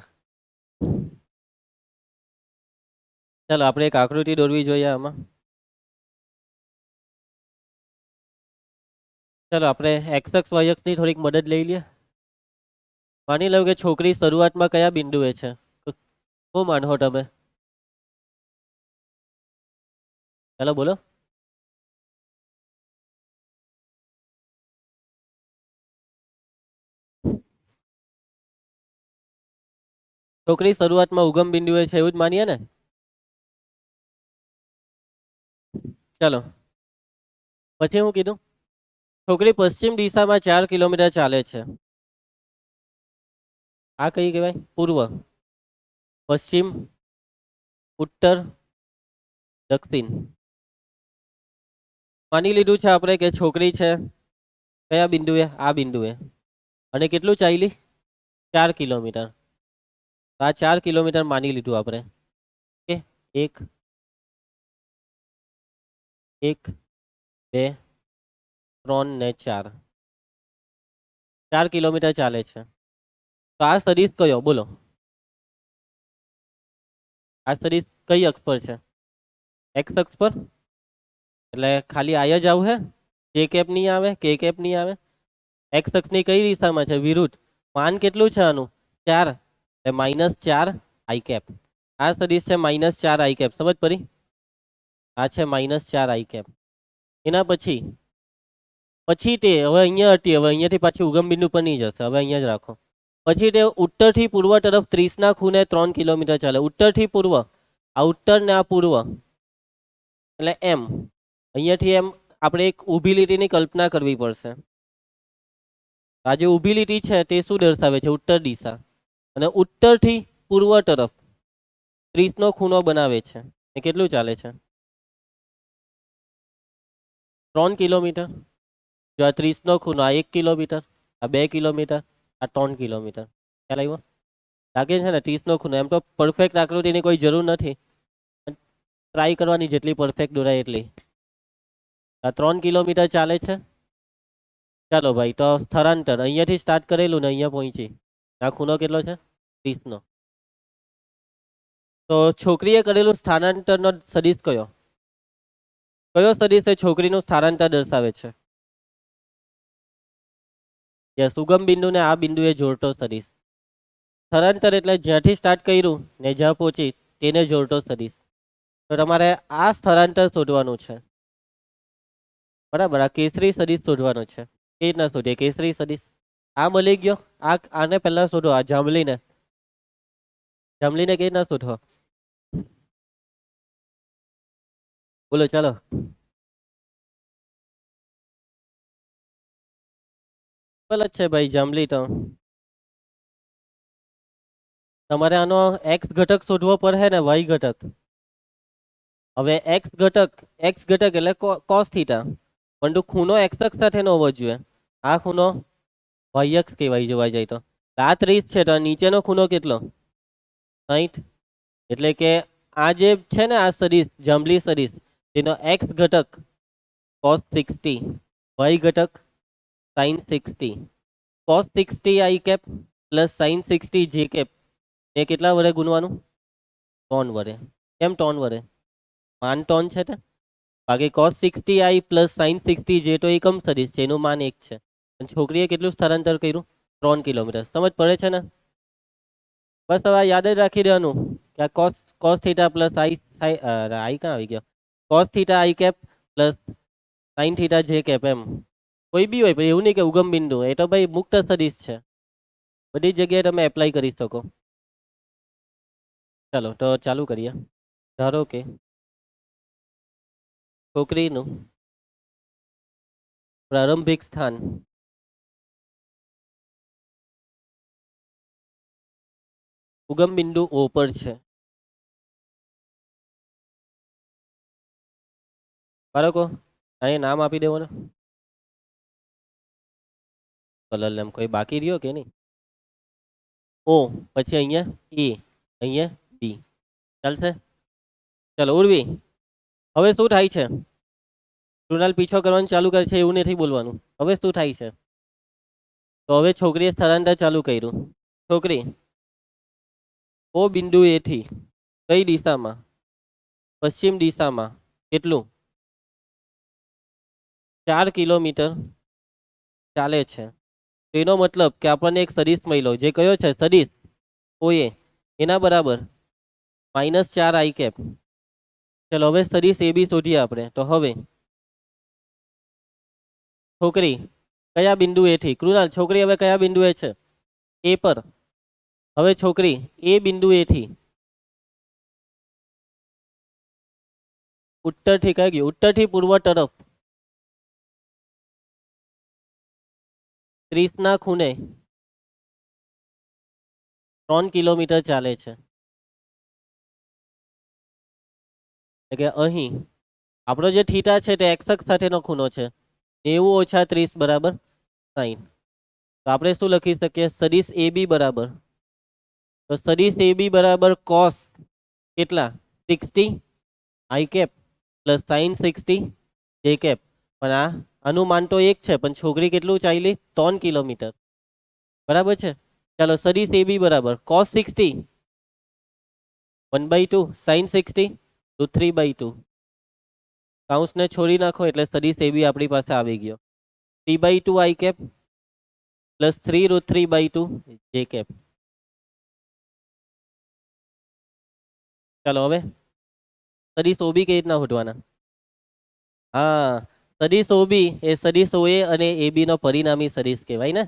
ચાલો આપણે એક આકૃતિ દોરવી જોઈએ આમાં. ચાલો આપણે એક્સ અક્ષ વાય અક્ષની થોડીક મદદ લઈ લઈએ. માની લો કે છોકરી શરૂઆતમાં કયા બિંદુએ છે? શું માનો તમે? ચાલો બોલો. છોકરી શરૂઆતમાં ઉગમ બિંદુએ છે એવું જ માનીએ ને. ચાલો પછી હું કીધું છોકરી પશ્ચિમ દિશામાં 4 કિલોમીટર ચાલે છે. આ કઈ કહેવાય? પૂર્વ, પશ્ચિમ, ઉત્તર, દક્ષિણ. માની લીધું છે આપણે કે છોકરી છે કયા બિંદુએ? આ બિંદુએ. અને કેટલું ચાલી? 4 કિલોમીટર. આ 4 કિલોમીટર માની લીધું આપણે. કે એક એક 2 3 ને 4 4 કિલોમીટર ચાલે છે. તો આ સદિશ કયો બોલો? આ સદિશ કઈ અક્ષ પર છે? એક્સ અક્ષ પર. એટલે ખાલી આય જ આવું હે. જે કેપ નહીં આવે, કે કેપ નહીં આવે. એક્સ અક્ષની કઈ દિશામાં છે? વિરુદ્ધ. માન કેટલું છે આનું? 4 એટલે -4 આઈ કેપ. આ સદિશ છે -4 આઈ કેપ. સમજ પડી? આ છે -4 આઈ કેપ. એના પછી તે હવે અહીંયા હતી, હવે અહીંયાથી પાછી ઉગમ બિંદુ પર નહીં જશે, હવે અહીંયા જ રાખો. પછી તે ઉત્તરથી પૂર્વ તરફ 30 ખૂણે 3 કિલોમીટર ચાલે. ઉત્તરથી પૂર્વ, આ ઉત્તર ને આ પૂર્વ એટલે એમ. અહીંયાથી એમ આપણે એક ઊભી લીટીની કલ્પના કરવી પડશે. આ જે ઊભી લીટી છે તે શું દર્શાવે છે? ઉત્તર દિશા. અને ઉત્તરથી પૂર્વ તરફ 30 ખૂણો બનાવે છે. એ કેટલું ચાલે છે? 3 કિલોમીટર. જો આ 30 ખૂણો, આ 1 કિલોમીટર, આ 2 કિલોમીટર, આ 3 કિલોમીટર. ખ્યાલ આવ્યો? લાગે છે ને 30 ખૂણો. એમ તો પરફેક્ટ આકૃતિની કોઈ જરૂર નથી, ટ્રાય કરવાની, જેટલી પરફેક્ટ દોરાય એટલી. આ 3 કિલોમીટર ચાલે છે. ચાલો ભાઈ, તો સ્થળાંતર અહીંયાથી સ્ટાર્ટ કરેલું ને અહીંયા પહોંચી. આ ખૂણો કેટલો છે? 30. તો છોકરીએ કરેલું સ્થાનાંતરનો સદિશ કયો? કયો સદિશ એ છોકરીનું સ્થાનાંતર દર્શાવે છે? યસ, ઉગમ બિંદુને આ બિંદુએ જોડતો સદિશ. સ્થળાંતર એટલે જ્યાંથી સ્ટાર્ટ કર્યું ને જ્યાં પહોંચી તેને જોડતો સદિશ. તો તમારે આ સ્થળાંતર શોધવાનું છે. બરાબર. આ કેસરી સદિશ શોધવાનો છે. એ રીતના શોધીએ કેસરી સદિશ. આ મળી ગયો. આને પહેલા શોધો. આ જાંબલીને કેવી રીતના શોધો? બોલો ચાલો. જ છે ભાઈ જાંબલી. તો તમારે આનો એક્સ ઘટક શોધવો પડે ને વાય ઘટક. હવે એક્સ ઘટક એટલે કોસ થીટા. પરંતુ ખૂણો એક્સ અક્ષ સાથે ન હોવો જોઈએ. આ ખૂણો વાય અક્ષ કહેવાય જોવા જાય તો. આ 30 છે તો નીચેનો ખૂણો કેટલો? 60. એટલે કે આ જે છે ને આ સદિશ જાંબલી સદિશ, તેનો એક્સ ઘટક cos 60, વાય ઘટક sin 60. cos 60 i cap plus sin 60 જે કેપ એ કેટલા વડે ગુણવાનું? 3 વડે. કેમ 3 વડે? માન 3 છે તે. બાકી cos 60 આઈ પ્લસ sin 60 જે તો એકમ સદિશ છે, એનું માન 1 છે. અને છોકરીએ કેટલું સ્થળાંતર કર્યું? 3 કિલોમીટર. સમજ પડે છે ને? બસ હવે યાદ જ રાખી દેવાનું કે આ cos થીટા પ્લસ આઈ ક્યાં આવી ગયો? cos થીટા આઈ કેપ પ્લસ sin થીટા જે કેપ. એમ કોઈ બી હોય, એવું નહીં કે ઉગમ બિંદુ. એ તો ભાઈ મુક્ત સદિશ છે, બધી જગ્યાએ તમે એપ્લાય કરી શકો. ચાલો તો ચાલુ કરીએ. ધારો કે છોકરીનું પ્રારંભિક સ્થાન ઉગમ બિંદુ O પર છે. બાળકો આને નામ આપી દેવો ને, કલર નામ કોઈ બાકી રહ્યો કે નહીં? ઓ પછી અહીંયા એ, અહીંયા બી, ચાલશે? ચાલો ઉર્વી, હવે શું થાય છે? કૃણાલ પીછો કરવાનું ચાલુ કરે છે એવું નથી બોલવાનું. હવે શું થાય છે? તો હવે છોકરીએ સ્થળાંતર ચાલુ કર્યું. છોકરી ઓ બિંદુ એથી કઈ દિશામાં? પશ્ચિમ દિશામાં. કેટલું? 4 કિલોમીટર ચાલે છે. તો એનો મતલબ કે આપણને એક સદિશ મળ્યો, જે કયો છે સદિશ ઓએ, એના બરાબર -4 આઈ કેપ. ચલો હવે સદિશ એ બી શોધીએ આપણે. તો હવે છોકરી કયા બિંદુ એથી? કૃણાલ છોકરી હવે કયા બિંદુએ છે? એ પર. હવે છોકરી એ બિંદુ એથી ઉત્તરથી કઈ ગયું? ઉત્તરથી પૂર્વ તરફ 30 ના ખૂણે 3 કિલોમીટર ચાલે છે. એટલે કે અહીં આપણો જે થીટા છે તે એક્સ અક્ષ સાથેનો ખૂણો છે. 90 - 30 બરાબર 60. તો આપણે શું લખી શકીએ? સદિશ એ બી બરાબર, તો સદિશ એ બી બરાબર કોસ કેટલા? 60 આઈ કેપ પ્લસ સાઇન 60 જે કેપ. પણ આનું માન તો એક છે, પણ છોકરી કેટલું ચાલી? 3 કિલોમીટર. બરાબર છે. ચાલો સદિશ એ બી બરાબર કોસ 60 1/2 સાઇન 60 √3/2. કાઉન્સને છોડી નાખો એટલે સદિશ એ બી આપણી પાસે આવી ગયો. 3/2 i cap plus 3 √3/2 j cap. ચાલો હવે સદિશ ઓબી કઈ રીતના શોધવાના? હા, સદિશ ઓબી એ સદિશ ઓએ અને એબી નો પરિણામી સદિશ કહેવાય ને.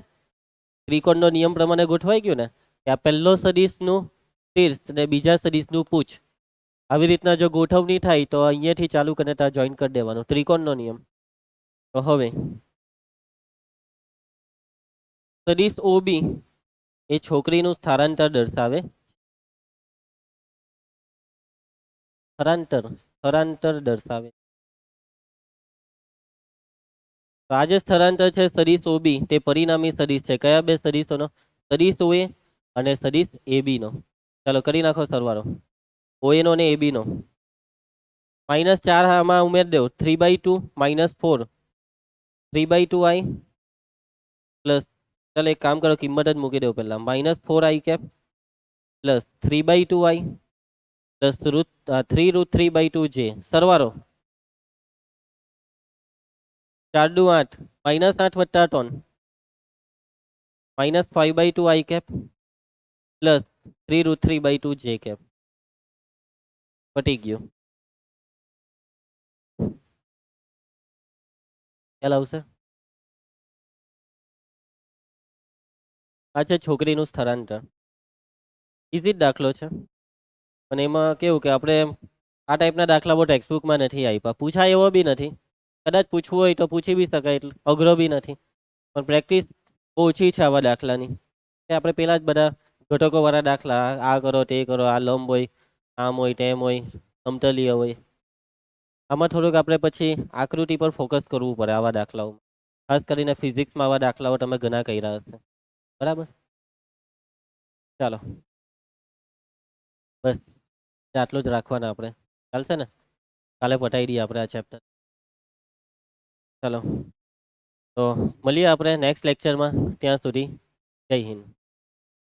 ત્રિકોણનો નિયમ પ્રમાણે ગોઠવાઈ ગયું ને કે આ પહેલો સદિશનું શીર્ષ અને બીજા સદિશનું પૂછ. આવી રીતના જો ગોઠવણી થાય તો અહીંયાથી ચાલુ કરીને ત્યાં જોઈન કરી દેવાનું, ત્રિકોણનો નિયમ. તો હવે સદિશ ઓબી એ છોકરીનું સ્થળાંતર દર્શાવે. સ્થળાંતર દર્શાવે. તો આ જે સ્થળાંતર છે સદિશ ઓબી તે પરિણામી સદિશ છે. કયા બે સદિશોનો? સદિશ ઓએ અને સદિશ એબી નો. ચાલો કરી નાખો સરવાળો. ઓએ નો અને એબી નો. -4 આમાં ઉમેર દો. 3/2 -4 3/2 આઈ પ્લસ, ચાલો એક કામ કરો, કિંમત જ મૂકી દો પહેલા. -4 i cap plus 3/2 i plus 3 √3/2 જે. સરવાળો 4 દુ 8 -8 વત્તા 3 -5/2 આઈ કેપ પ્લસ 3 √3/2 જે કેપ. પટી ગયું. ખ્યાલ આવશે? આ છે છોકરીનું સ્થળાંતર. ઇઝી જ દાખલો છે, પણ એમાં કેવું કે આપણે આ ટાઈપના દાખલા બહુ ટેક્સ્ટબુકમાં નથી આપ્યા. પૂછાય એવો બી નથી. કદાચ પૂછવું હોય તો પૂછી બી શકાય, એટલે અઘરો બી નથી. પણ પ્રેક્ટિસ બહુ ઓછી છે આવા દાખલાની. આપણે પેલા જ બધા ઘટકોવાળા દાખલા, આ કરો તે કરો, આ લંબ હોય, આમ હોય, તેમ હોય, સમતલીય હોય. આમાં થોડુંક આપણે પછી આકૃતિ પર ફોકસ કરવું પડે આવા દાખલાઓ. ખાસ કરીને ફિઝિક્સમાં આવા દાખલાઓ તમે ઘણા કર્યા હશે. બરાબર? ચાલો બસ આટલું જ રાખવાના આપણે. ચાલશે ને? કાલે પટાઈ દઈએ આપણે આ ચેપ્ટર. ચાલો તો મળીએ આપણે નેક્સ્ટ લેક્ચરમાં. ત્યાં સુધી જય હિન્દ.